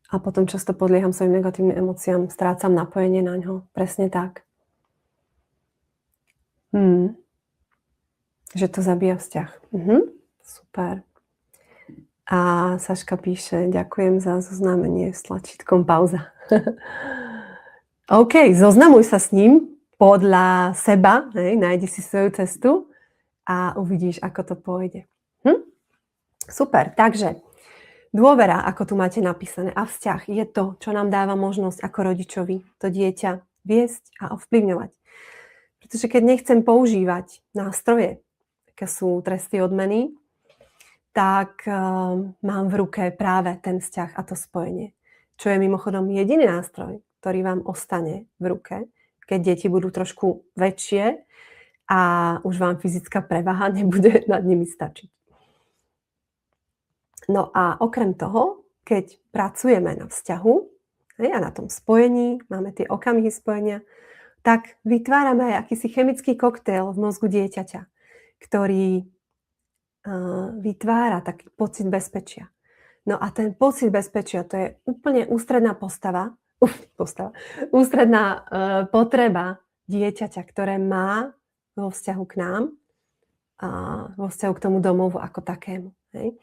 A potom často podlieham svojim negatívnym emóciám, strácam napojenie na ňo. Presne tak. Že to zabíja vzťah. Super. A Saška píše, ďakujem za zoznámenie s tlačítkom pauza. OK, zoznamuj sa s ním podľa seba, nájdi si svoju cestu a uvidíš, ako to pôjde. Super, takže dôvera, ako tu máte napísané, a vzťah je to, čo nám dáva možnosť ako rodičovi to dieťa viesť a ovplyvňovať. Pretože keď nechcem používať nástroje, aké sú tresty, odmeny, tak mám v ruke práve ten vzťah a to spojenie. Čo je mimochodom jediný nástroj, ktorý vám ostane v ruke, keď deti budú trošku väčšie a už vám fyzická prevaha nebude nad nimi stačiť. No a okrem toho, keď pracujeme na vzťahu a na tom spojení, máme tie okamihy spojenia, tak vytvárame aj akýsi chemický koktail v mozgu dieťaťa, ktorý vytvára taký pocit bezpečia. No a ten pocit bezpečia, to je úplne ústredná ústredná potreba dieťaťa, ktoré má vo vzťahu k nám a vo vzťahu k tomu domovu ako takému. Hej.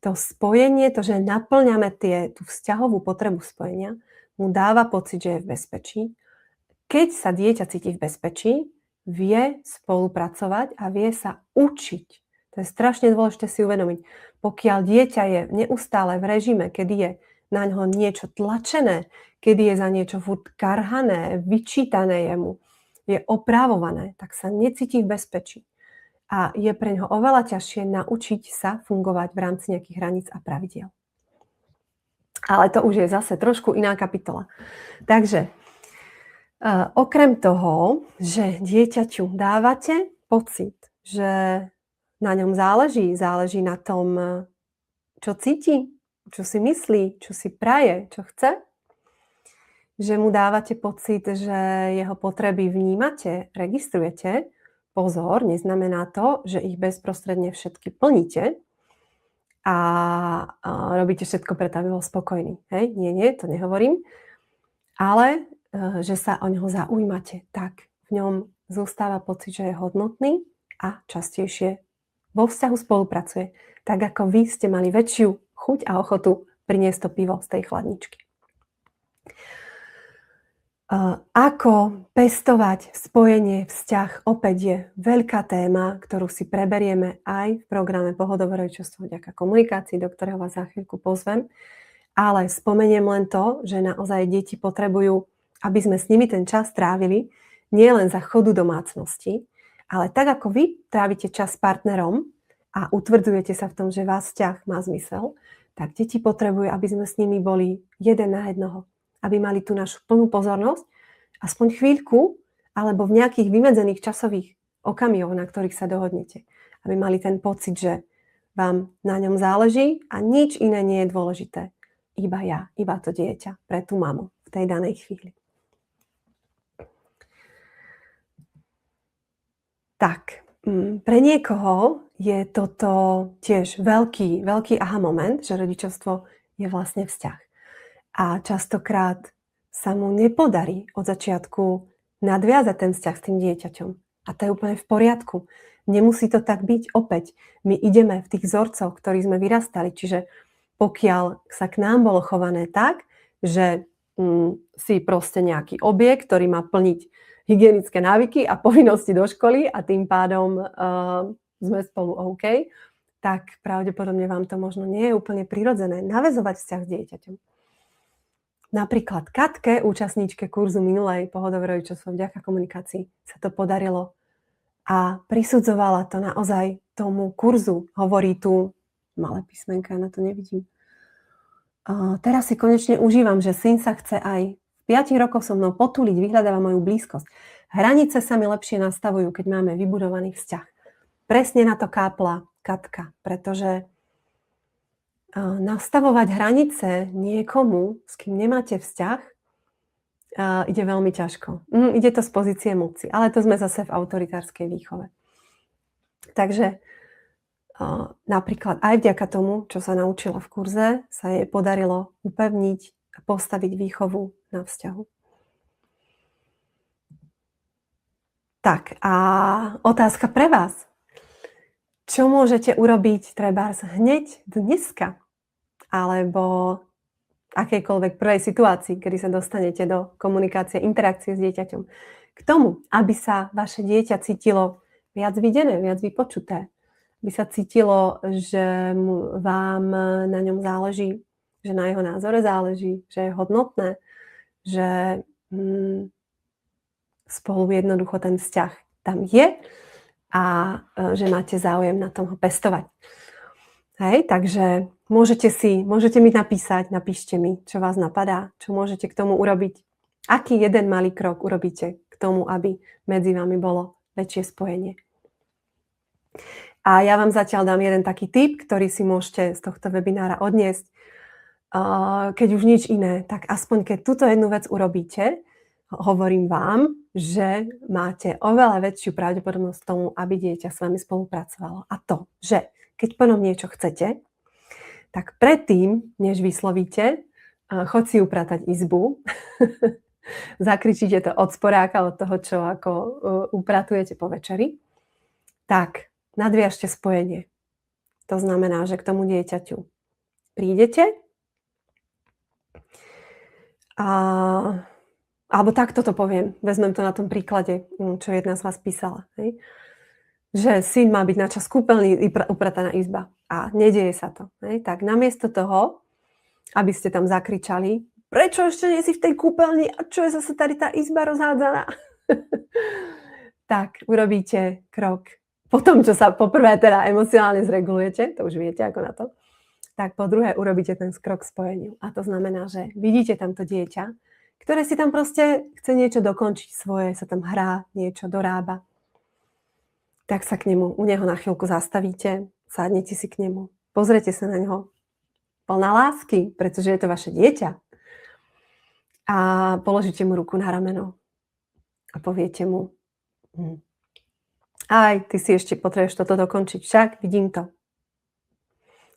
To spojenie, to, že naplňame tú vzťahovú potrebu spojenia, mu dáva pocit, že je v bezpečí. Keď sa dieťa cíti v bezpečí, vie spolupracovať a vie sa učiť. To je strašne dôležité si uvedomiť. Pokiaľ dieťa je neustále v režime, kedy je na ňo niečo tlačené, kedy je za niečo furt karhané, vyčítané jemu, je opravované, tak sa necíti v bezpečí. A je pre ňoho oveľa ťažšie naučiť sa fungovať v rámci nejakých hraníc a pravidiel. Ale to už je zase trošku iná kapitola. Takže okrem toho, že dieťaťu dávate pocit, že na ňom záleží na tom, čo cíti, čo si myslí, čo si praje, čo chce, že mu dávate pocit, že jeho potreby vnímate, registrujete. Pozor, neznamená to, že ich bezprostredne všetky plníte a robíte všetko preto, aby bol spokojný. Hej? Nie, to nehovorím. Ale že sa o ňoho zaujímate, tak v ňom zostáva pocit, že je hodnotný a častejšie vo vzťahu spolupracuje. Tak ako vy ste mali väčšiu chuť a ochotu priniesť to pivo z tej chladničky. Ako pestovať spojenie, vzťah, opäť je veľká téma, ktorú si preberieme aj v programe Pohodové rodičovstvo vďaka komunikácii, do ktorého vás za chvíľku pozvem. Ale spomeniem len to, že naozaj deti potrebujú, aby sme s nimi ten čas trávili, nie len za chodu domácnosti, ale tak ako vy trávite čas s partnerom a utvrdzujete sa v tom, že váš vzťah má zmysel, tak deti potrebujú, aby sme s nimi boli jeden na jednoho. Aby mali tú našu plnú pozornosť, aspoň chvíľku, alebo v nejakých vymedzených časových okamihoch, na ktorých sa dohodnete. Aby mali ten pocit, že vám na ňom záleží a nič iné nie je dôležité. Iba ja, iba to dieťa, pre tú mamu v tej danej chvíli. Tak, pre niekoho je toto tiež veľký aha moment, že rodičovstvo je vlastne vzťah. A častokrát sa mu nepodarí od začiatku nadviazať ten vzťah s tým dieťaťom. A to je úplne v poriadku. Nemusí to tak byť. Opäť, my ideme v tých vzorcoch, ktorých sme vyrastali. Čiže pokiaľ sa k nám bolo chované tak, že si proste nejaký objekt, ktorý má plniť hygienické návyky a povinnosti do školy a tým pádom sme spolu OK, tak pravdepodobne vám to možno nie je úplne prirodzené naväzovať vzťah s dieťaťom. Napríklad Katke, účastníčke kurzu minulej Pohodové rodičovstvo vďaka komunikácii, sa to podarilo a prisudzovala to naozaj tomu kurzu. Hovorí tu, malé písmenka, ja na to nevidím. Teraz si konečne užívam, že syn sa chce aj v 5 rokoch so mnou potúliť, vyhľadáva moju blízkosť. Hranice sa mi lepšie nastavujú, keď máme vybudovaný vzťah. Presne na to kápla Katka, pretože nastavovať hranice niekomu, s kým nemáte vzťah, ide veľmi ťažko. Ide to z pozície moci, ale to sme zase v autoritárskej výchove. Takže napríklad aj vďaka tomu, čo sa naučila v kurze, sa jej podarilo upevniť a postaviť výchovu na vzťahu. Tak a otázka pre vás. Čo môžete urobiť trebárs hneď dneska? Alebo akejkoľvek prvej situácii, kedy sa dostanete do komunikácie, interakcie s dieťaťom. K tomu, aby sa vaše dieťa cítilo viac videné, viac vypočuté, aby sa cítilo, že vám na ňom záleží, že na jeho názore záleží, že je hodnotné, že spolu jednoducho ten vzťah tam je a že máte záujem na tom ho pestovať. Hej, takže môžete mi napíšte mi, čo vás napadá, čo môžete k tomu urobiť. Aký jeden malý krok urobíte k tomu, aby medzi vami bolo väčšie spojenie. A ja vám zatiaľ dám jeden taký tip, ktorý si môžete z tohto webinára odniesť. Keď už nič iné, tak aspoň keď túto jednu vec urobíte, hovorím vám, že máte oveľa väčšiu pravdepodobnosť tomu, aby dieťa s vami spolupracovalo. A to, že keď po ňom niečo chcete, tak predtým, než vyslovíte, choď si upratať izbu, zakričíte to od sporáka, od toho, čo ako upratujete po večeri, tak nadviažte spojenie. To znamená, že k tomu dieťaťu prídete alebo takto to poviem, vezmem to na tom príklade, čo jedna z vás písala. Hej? Že syn má byť na čas kúpeľný, uprataná izba. A nedieje sa to. Hej? Tak namiesto toho, aby ste tam zakričali, prečo ešte nie si v tej kúpeľni a čo je zase tady tá izba rozhádzaná? Tak urobíte krok. Po tom, čo sa poprvé teda emocionálne zregulujete, to už viete ako na to, tak po druhé urobíte ten krok k spojeniu. A to znamená, že vidíte tam to dieťa, ktoré si tam proste chce niečo dokončiť svoje, sa tam hrá, niečo dorába. Tak sa k nemu, u neho na chvíľku zastavíte, sadnete si k nemu, pozrite sa na neho plná lásky, pretože je to vaše dieťa. A položíte mu ruku na rameno a poviete mu, aj ty si ešte potrebuješ toto dokončiť, však vidím to.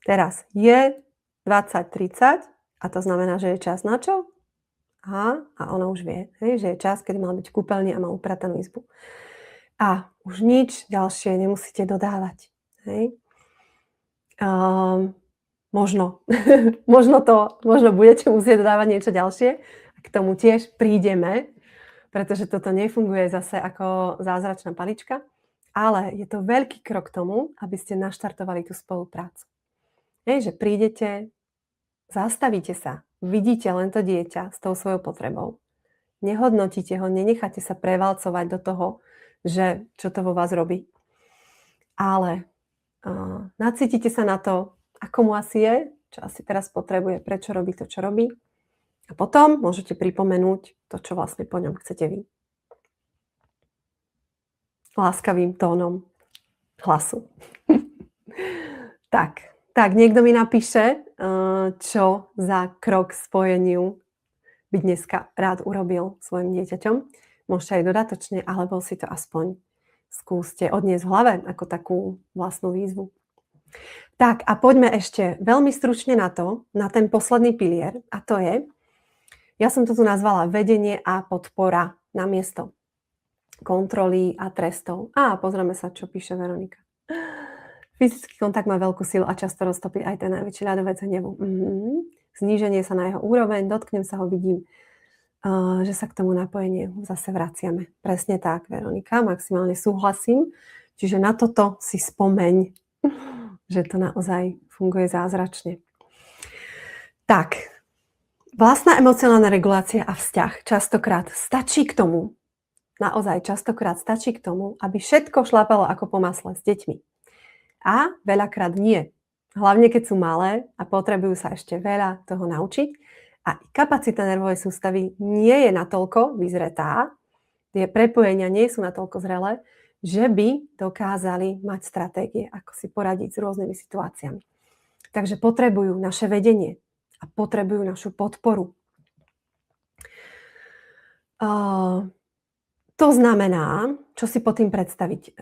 Teraz je 20:30 a to znamená, že je čas na čo? Aha, a ona už vie, že je čas, kedy mal byť v kúpeľni a má upratanú izbu. A už nič ďalšie nemusíte dodávať. Hej. Možno. možno budete musieť dodávať niečo ďalšie. A k tomu tiež prídeme, pretože toto nefunguje zase ako zázračná palička, ale je to veľký krok k tomu, aby ste naštartovali tú spoluprácu. Že prídete, zastavíte sa, vidíte len to dieťa s tou svojou potrebou. Nehodnotíte ho, nenecháte sa prevalcovať do toho, že čo to vo vás robí. Ale nacítite sa na to, ako mu asi je, čo asi teraz potrebuje, prečo robí to, čo robí. A potom môžete pripomenúť to, čo vlastne po ňom chcete vy. Láskavým tónom hlasu. Tak, niekto mi napíše, čo za krok k spojeniu by dneska rád urobil svojim dieťaťom. Môžete aj dodatočne, alebo si to aspoň skúste odniesť v hlave ako takú vlastnú výzvu. Tak a poďme ešte veľmi stručne na ten posledný pilier, a to je, ja som to tu nazvala vedenie a podpora namiesto kontroly a trestov. Pozrieme sa, čo píše Veronika. Fyzický kontakt má veľkú silu a často roztopí aj ten najväčší ľadovec hnevu. Zníženie sa na jeho úroveň, dotknem sa ho, vidím, že sa k tomu napojeniu zase vraciame. Presne tak, Veronika, maximálne súhlasím. Čiže na toto si spomeň, že to naozaj funguje zázračne. Tak, vlastná emocionálna regulácia a vzťah častokrát stačí k tomu, aby všetko šlápalo ako po masle s deťmi. A veľakrát nie. Hlavne keď sú malé a potrebujú sa ešte veľa toho naučiť. A kapacita nervovej sústavy nie je natoľko vyzretá, tie prepojenia nie sú natoľko zrelé, že by dokázali mať stratégie, ako si poradiť s rôznymi situáciami. Takže potrebujú naše vedenie a potrebujú našu podporu. To znamená, čo si pod tým predstaviť?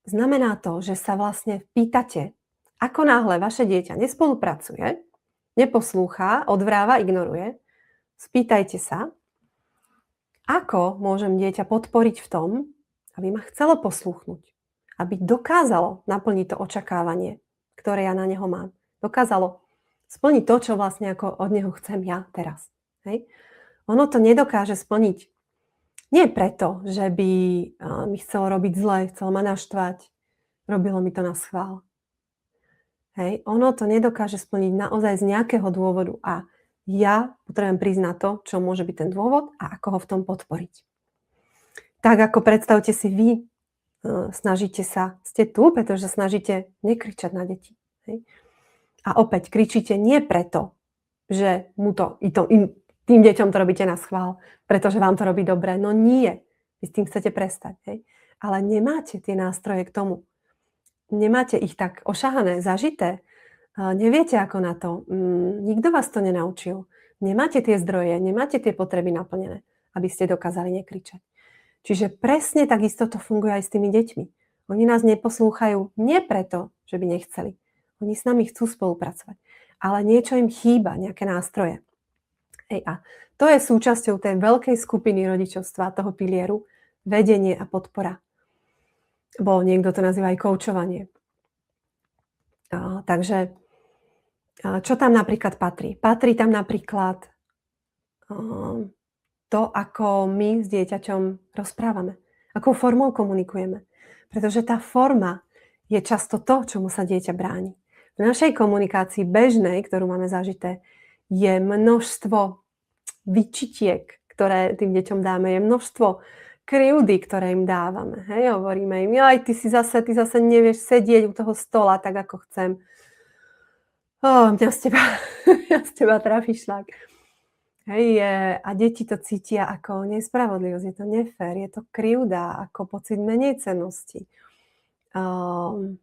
Znamená to, že sa vlastne pýtate, ako náhle vaše dieťa nespolupracuje, neposlúcha, odvráva, ignoruje, spýtajte sa, ako môžem dieťa podporiť v tom, aby ma chcelo poslúchnuť, aby dokázalo naplniť to očakávanie, ktoré ja na neho mám. Dokázalo splniť to, čo vlastne ako od neho chcem ja teraz. Hej? Ono to nedokáže splniť. Nie preto, že by mi chcelo robiť zle, chcelo ma naštvať, robilo mi to na schvál. Hej, ono to nedokáže splniť naozaj z nejakého dôvodu a ja potrebujem prísť na to, čo môže byť ten dôvod a ako ho v tom podporiť. Tak ako predstavte si vy, snažíte sa, ste tu, pretože snažíte nekričať na deti. Hej. A opäť kričíte nie preto, že tým deťom to robíte na schvál, pretože vám to robí dobre. No nie, vy s tým chcete prestať. Hej. Ale nemáte tie nástroje k tomu. Nemáte ich tak ošahané, zažité. Neviete ako na to. Nikto vás to nenaučil. Nemáte tie zdroje, nemáte tie potreby naplnené, aby ste dokázali nekričať. Čiže presne takisto to funguje aj s tými deťmi. Oni nás neposlúchajú nie preto, že by nechceli. Oni s nami chcú spolupracovať. Ale niečo im chýba, nejaké nástroje. A to je súčasťou tej veľkej skupiny rodičovstva, toho pilieru, vedenie a podpora. Bo niekto to nazýva aj koučovanie. Takže čo tam napríklad patrí? Patrí tam napríklad to, ako my s dieťaťom rozprávame. Akou formou komunikujeme. Pretože tá forma je často to, čomu sa dieťa bráni. V našej komunikácii bežnej, ktorú máme zažité, je množstvo vyčitiek, ktoré tým deťom dáme. Je množstvo krivdy, ktoré im dávame. Hej, hovoríme im, ty zase nevieš sedieť u toho stola tak, ako chcem. Mňa z teba mňa z teba trafí šľak. Hej, a deti to cítia ako nespravodlivosť, je to nefér, je to krivda, ako pocit menejcennosti. Um,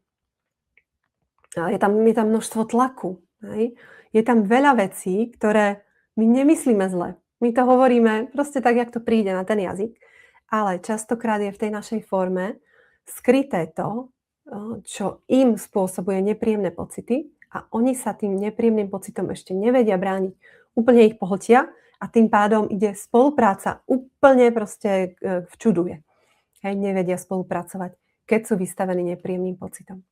je tam množstvo tlaku, hej. Je tam veľa vecí, ktoré my nemyslíme zle. My to hovoríme proste tak, jak to príde na ten jazyk, ale častokrát je v tej našej forme skryté to, čo im spôsobuje nepríjemné pocity a oni sa tým nepríjemným pocitom ešte nevedia brániť. Úplne ich pohltia a tým pádom ide spolupráca úplne proste, včuduje. Hej, nevedia spolupracovať, keď sú vystavení nepríjemným pocitom.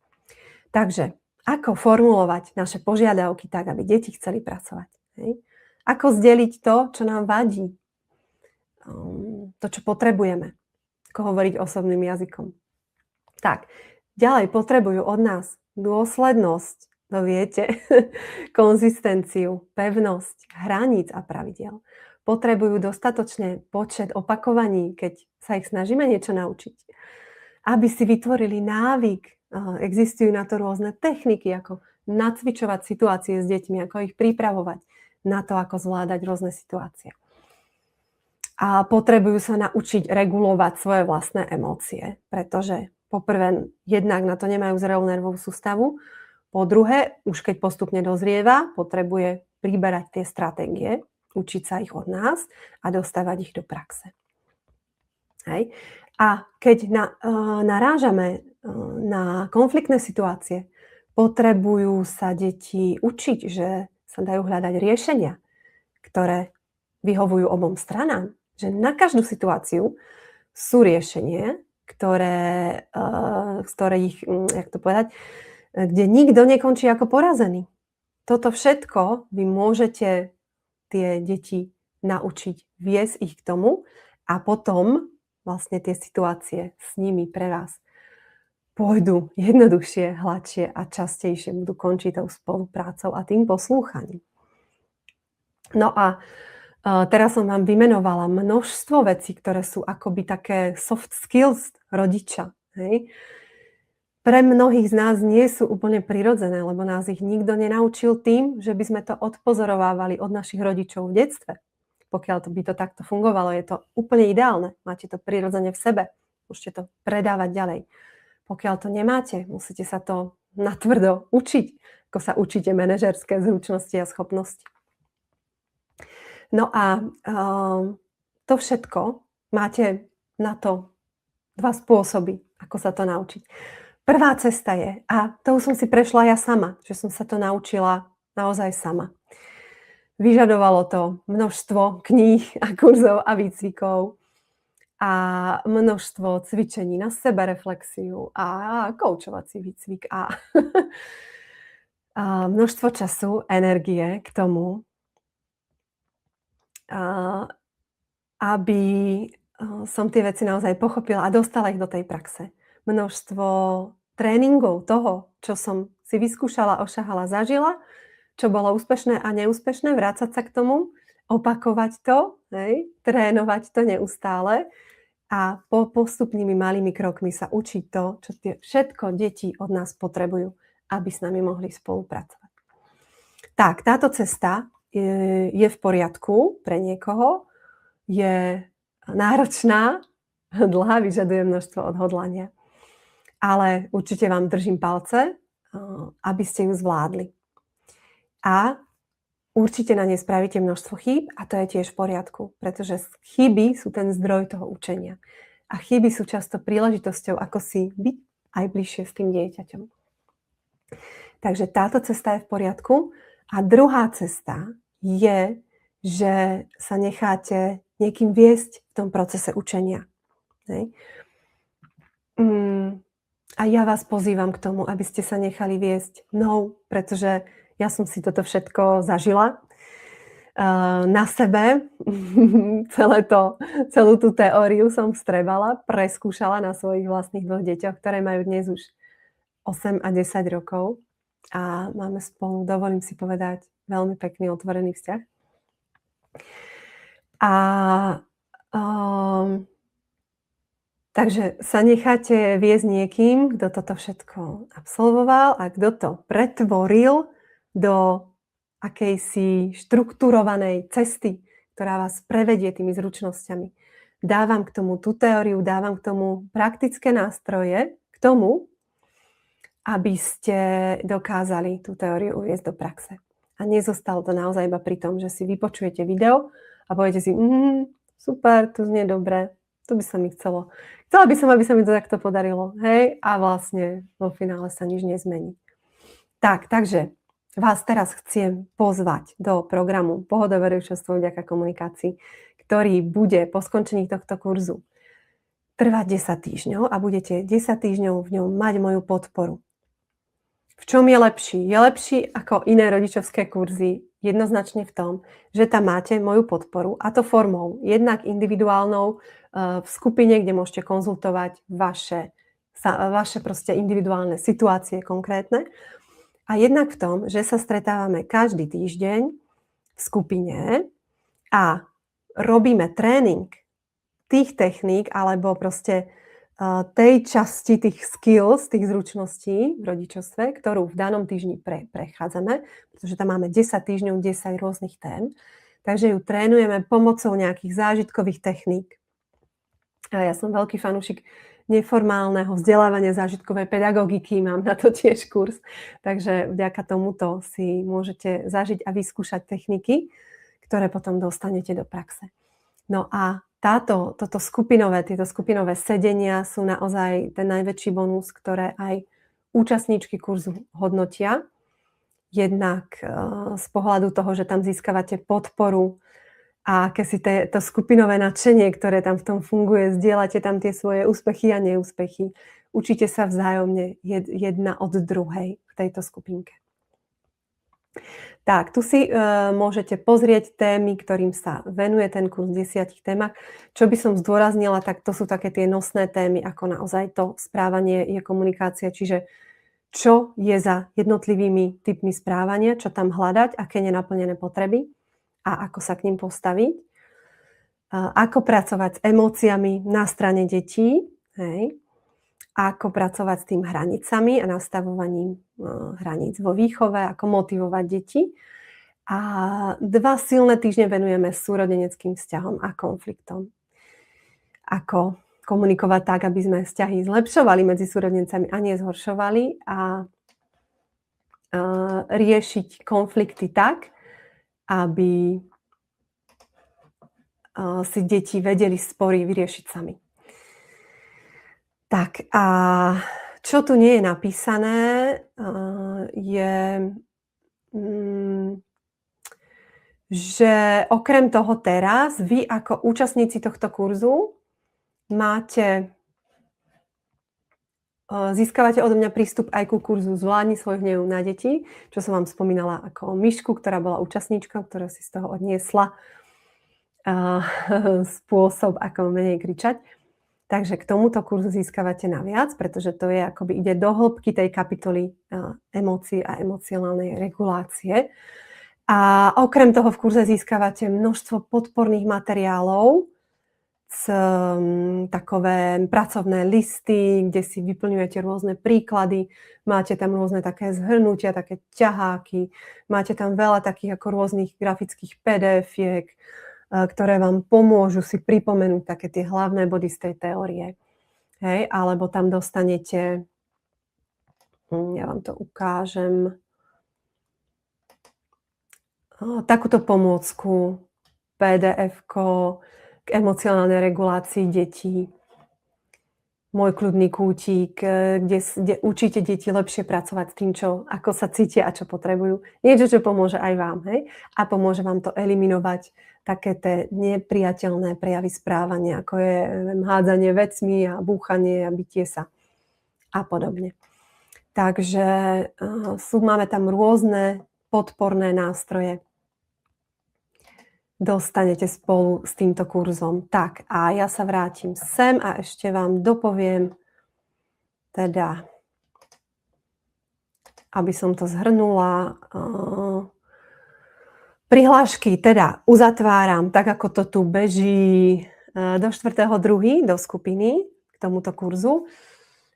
Takže ako formulovať naše požiadavky tak, aby deti chceli pracovať? Hej? Ako zdeliť to, čo nám vadí? To, čo potrebujeme. Ako hovoriť osobným jazykom. Tak, ďalej potrebujú od nás dôslednosť, to viete, konzistenciu, pevnosť, hraníc a pravidiel. Potrebujú dostatočne počet opakovaní, keď sa ich snažíme niečo naučiť. Aby si vytvorili návyk. Existujú na to rôzne techniky, ako nacvičovať situácie s deťmi, ako ich pripravovať na to, ako zvládať rôzne situácie. A potrebujú sa naučiť regulovať svoje vlastné emócie, pretože poprvé, jednak na to nemajú zrelú nervovú sústavu, po druhé, už keď postupne dozrieva, potrebuje priberať tie stratégie, učiť sa ich od nás a dostávať ich do praxe. Hej. A keď narážame na konfliktné situácie, potrebujú sa deti učiť, že sa dajú hľadať riešenia, ktoré vyhovujú obom stranám. Že na každú situáciu sú riešenie, z ktorých, jak to povedať, kde nikto nekončí ako porazený. Toto všetko vy môžete tie deti naučiť, viesť ich k tomu a potom vlastne tie situácie s nimi pre vás pôjdu jednoduchšie, hladšie a častejšie budú končiť tou spoluprácou a tým poslúchaním. No a teraz som vám vymenovala množstvo vecí, ktoré sú akoby také soft skills rodiča. Hej. Pre mnohých z nás nie sú úplne prirodzené, lebo nás ich nikto nenaučil tým, že by sme to odpozorovávali od našich rodičov v detstve. Pokiaľ by to takto fungovalo, je to úplne ideálne. Máte to prirodzene v sebe. Môžete to predávať ďalej. Pokiaľ to nemáte, musíte sa to natvrdo učiť, ako sa učíte manažerské zručnosti a schopnosti. No a to všetko máte na to dva spôsoby, ako sa to naučiť. Prvá cesta je, a to som si prešla ja sama, že som sa to naučila naozaj sama. Vyžadovalo to množstvo kníh a kurzov a výcvikov a množstvo cvičení na sebereflexiu a koučovací výcvik a množstvo času, energie k tomu, aby som tie veci naozaj pochopila a dostala ich do tej praxe. Množstvo tréningov toho, čo som si vyskúšala, ošahala, zažila, čo bolo úspešné a neúspešné, vrácať sa k tomu, opakovať to, hej, trénovať to neustále a postupnými malými krokmi sa učiť to, čo všetko deti od nás potrebujú, aby s nami mohli spolupracovať. Tak, táto cesta je v poriadku pre niekoho, je náročná, dlhá, vyžaduje množstvo odhodlania. Ale určite vám držím palce, aby ste ju zvládli. A určite na nej spravíte množstvo chýb a to je tiež v poriadku, pretože chyby sú ten zdroj toho učenia. A chyby sú často príležitosťou, ako si byť aj bližšie s tým dieťaťom. Takže táto cesta je v poriadku. A druhá cesta je, že sa necháte niekým viesť v tom procese učenia. Hej. A ja vás pozývam k tomu, aby ste sa nechali viesť mnou, pretože ja som si toto všetko zažila na sebe. Celú tú teóriu som vstrebala, preskúšala na svojich vlastných 2 deťoch, ktoré majú dnes už 8 a 10 rokov. A máme spolu, dovolím si povedať, veľmi pekný, otvorený vzťah. Takže sa necháte viesť niekým, kto toto všetko absolvoval a kto to pretvoril do akejsi štrukturovanej cesty, ktorá vás prevedie tými zručnosťami. Dávam k tomu tú teóriu, dávam k tomu praktické nástroje, k tomu, aby ste dokázali tú teóriu uviesť do praxe. A nezostalo to naozaj iba pri tom, že si vypočujete video a poviete si, super, to znie dobre, to by sa mi chcelo. Chcela by som, aby sa mi to takto podarilo. Hej? A vlastne vo finále sa nič nezmení. Takže vás teraz chcem pozvať do programu Pohodové rodičovstvo vďaka komunikácii, ktorý bude po skončení tohto kurzu trvať 10 týždňov a budete 10 týždňov v ňom mať moju podporu. V čom je lepší? Je lepší ako iné rodičovské kurzy jednoznačne v tom, že tam máte moju podporu, a to formou jednak individuálnou v skupine, kde môžete konzultovať vaše proste individuálne situácie konkrétne, a jednak v tom, že sa stretávame každý týždeň v skupine a robíme tréning tých techník alebo proste tej časti tých skills, tých zručností v rodičovstve, ktorú v danom týždni prechádzame, pretože tam máme 10 týždňov, 10 rôznych tém. Takže ju trénujeme pomocou nejakých zážitkových techník. A ja som veľký fanúšik neformálneho vzdelávania zážitkovej pedagogiky, mám na to tiež kurz. Takže vďaka tomuto si môžete zažiť a vyskúšať techniky, ktoré potom dostanete do praxe. No a tieto skupinové sedenia sú naozaj ten najväčší bonus, ktoré aj účastníčky kurzu hodnotia. Jednak z pohľadu toho, že tam získavate podporu a aké si to skupinové nadšenie, ktoré tam v tom funguje, zdieľate tam tie svoje úspechy a neúspechy. Učíte sa vzájomne jedna od druhej v tejto skupinke. Tak, tu si môžete pozrieť témy, ktorým sa venuje ten kurz v 10 témach. Čo by som zdôraznila, tak to sú také tie nosné témy, ako naozaj to správanie je komunikácia, čiže čo je za jednotlivými typmi správania, čo tam hľadať, aké nenaplnené potreby a ako sa k ním postaviť. Ako pracovať s emóciami na strane detí, hej. Ako pracovať s tým hranicami a nastavovaním hraníc vo výchove, ako motivovať deti. A 2 silné týždne venujeme súrodeneckým vzťahom a konfliktom. Ako komunikovať tak, aby sme vzťahy zlepšovali medzi súrodencami a nezhoršovali, a riešiť konflikty tak, aby si deti vedeli spory vyriešiť sami. Tak a čo tu nie je napísané, je, že okrem toho teraz vy ako účastníci tohto kurzu získavate odo mňa prístup aj ku kurzu Zvládni svoj hnev na deti, čo som vám spomínala ako Mišku, ktorá bola účastníčkou, ktorá si z toho odniesla spôsob, ako menej kričať. Takže k tomuto kurzu získavate naviac, pretože to je akoby ide do hĺbky tej kapitoly emócií a emocionálnej regulácie. A okrem toho v kurze získavate množstvo podporných materiálov, takové pracovné listy, kde si vyplňujete rôzne príklady, máte tam rôzne také zhrnutia, také ťaháky, máte tam veľa takých ako rôznych grafických PDF-iek, ktoré vám pomôžu si pripomenúť také tie hlavné body z tej teórie. Hej, alebo tam dostanete, ja vám to ukážem, takúto pomôcku, PDF-ko k emocionálnej regulácii detí, Môj kľudný kútik, kde učíte deti lepšie pracovať s tým, ako sa cítia a čo potrebujú. Niečo, čo pomôže aj vám, hej? A pomôže vám to eliminovať také tie nepriateľné prejavy správania, ako je hádzanie vecmi a búchanie a bitie sa a podobne. Takže máme tam rôzne podporné nástroje. Dostanete spolu s týmto kurzom. Tak a ja sa vrátim sem a ešte vám dopoviem, teda, aby som to zhrnula, prihlášky teda uzatváram, tak ako to tu beží, do 4.2. do skupiny k tomuto kurzu.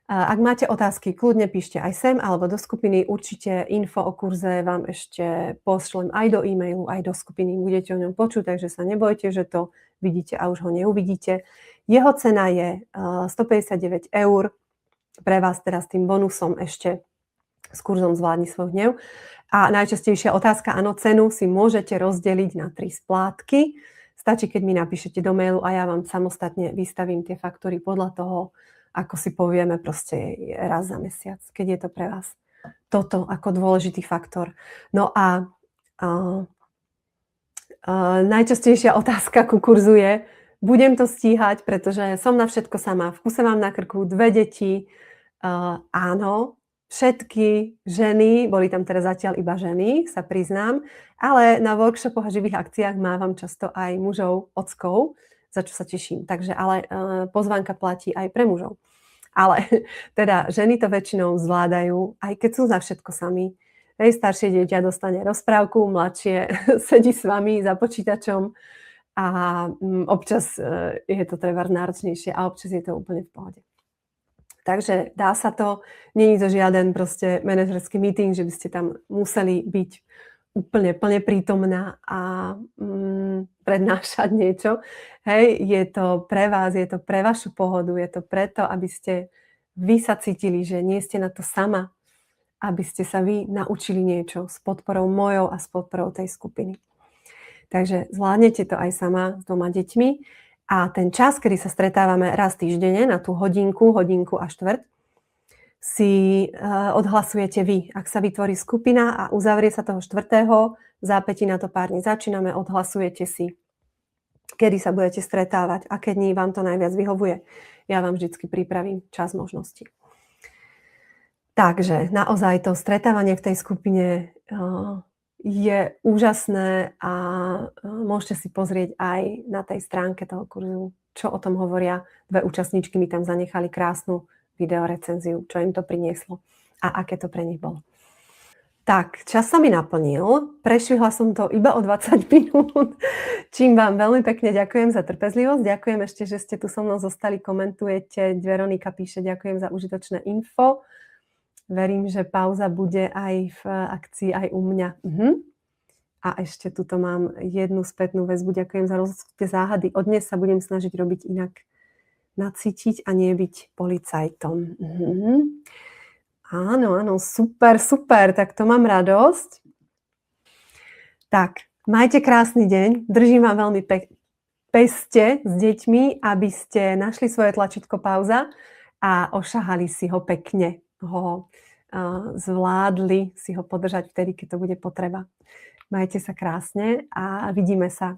Ak máte otázky, kľudne píšte aj sem alebo do skupiny. Určite info o kurze vám ešte pošlem aj do e-mailu, aj do skupiny. Budete o ňom počuť, takže sa nebojte, že to vidíte a už ho neuvidíte. Jeho cena je 159 €. Pre vás teraz tým bonusom ešte s kurzom Zvládni svoj hnev. A najčastejšia otázka, áno, cenu si môžete rozdeliť na 3 splátky. Stačí, keď mi napíšete do mailu a ja vám samostatne vystavím tie faktory podľa toho, ako si povieme proste raz za mesiac, keď je to pre vás toto ako dôležitý faktor. No a najčastejšia otázka ku kurzu je, budem to stíhať, pretože som na všetko sama, v kuse mám na krku 2 deti. Áno, všetky ženy, boli tam teda zatiaľ iba ženy, sa priznám, ale na workshopoch a živých akciách mávam často aj mužov, ockov, za čo sa teším. Takže ale pozvánka platí aj pre mužov. Ale teda ženy to väčšinou zvládajú, aj keď sú za všetko sami. Hej, staršie dieťa dostane rozprávku, mladšie sedí s vami za počítačom a občas je to trebárs náročnejšie a občas je to úplne v pohode. Takže dá sa to, nie je to žiaden proste manažerský meeting, že by ste tam museli byť úplne plne prítomná a prednášať niečo. Hej, je to pre vás, je to pre vašu pohodu, je to preto, aby ste vy sa cítili, že nie ste na to sama, aby ste sa vy naučili niečo s podporou mojou a s podporou tej skupiny. Takže zvládnete to aj sama s 2 deťmi a ten čas, kedy sa stretávame raz týždenne na tú hodinku, hodinku a štvrť, si odhlasujete vy. Ak sa vytvorí skupina a uzavrie sa toho 4., v zápätí na to pár dní začíname, odhlasujete si, kedy sa budete stretávať, aké dní vám to najviac vyhovuje. Ja vám vždycky pripravím čas možností. Takže naozaj to stretávanie v tej skupine je úžasné a môžete si pozrieť aj na tej stránke toho kurzu, čo o tom hovoria. 2 účastníčky mi tam zanechali krásnu videorecenziu, čo im to prinieslo a aké to pre nich bolo. Tak, čas sa mi naplnil, prešvihla som to iba o 20 minút, čím vám veľmi pekne ďakujem za trpezlivosť, ďakujem ešte, že ste tu so mnou zostali, komentujete, Veronika píše, ďakujem za užitočné info, verím, že pauza bude aj v akcii, aj u mňa. A ešte tuto mám jednu spätnú väzbu, ďakujem za rozhodnutie záhady, od dnes sa budem snažiť robiť inak. Nacítiť a nie byť policajtom. Áno, áno, super, super, tak to mám radosť. Tak, majte krásny deň, držím vám veľmi peste s deťmi, aby ste našli svoje tlačítko pauza a ošahali si ho pekne, zvládli si ho podržať vtedy, keď to bude potreba. Majte sa krásne a vidíme sa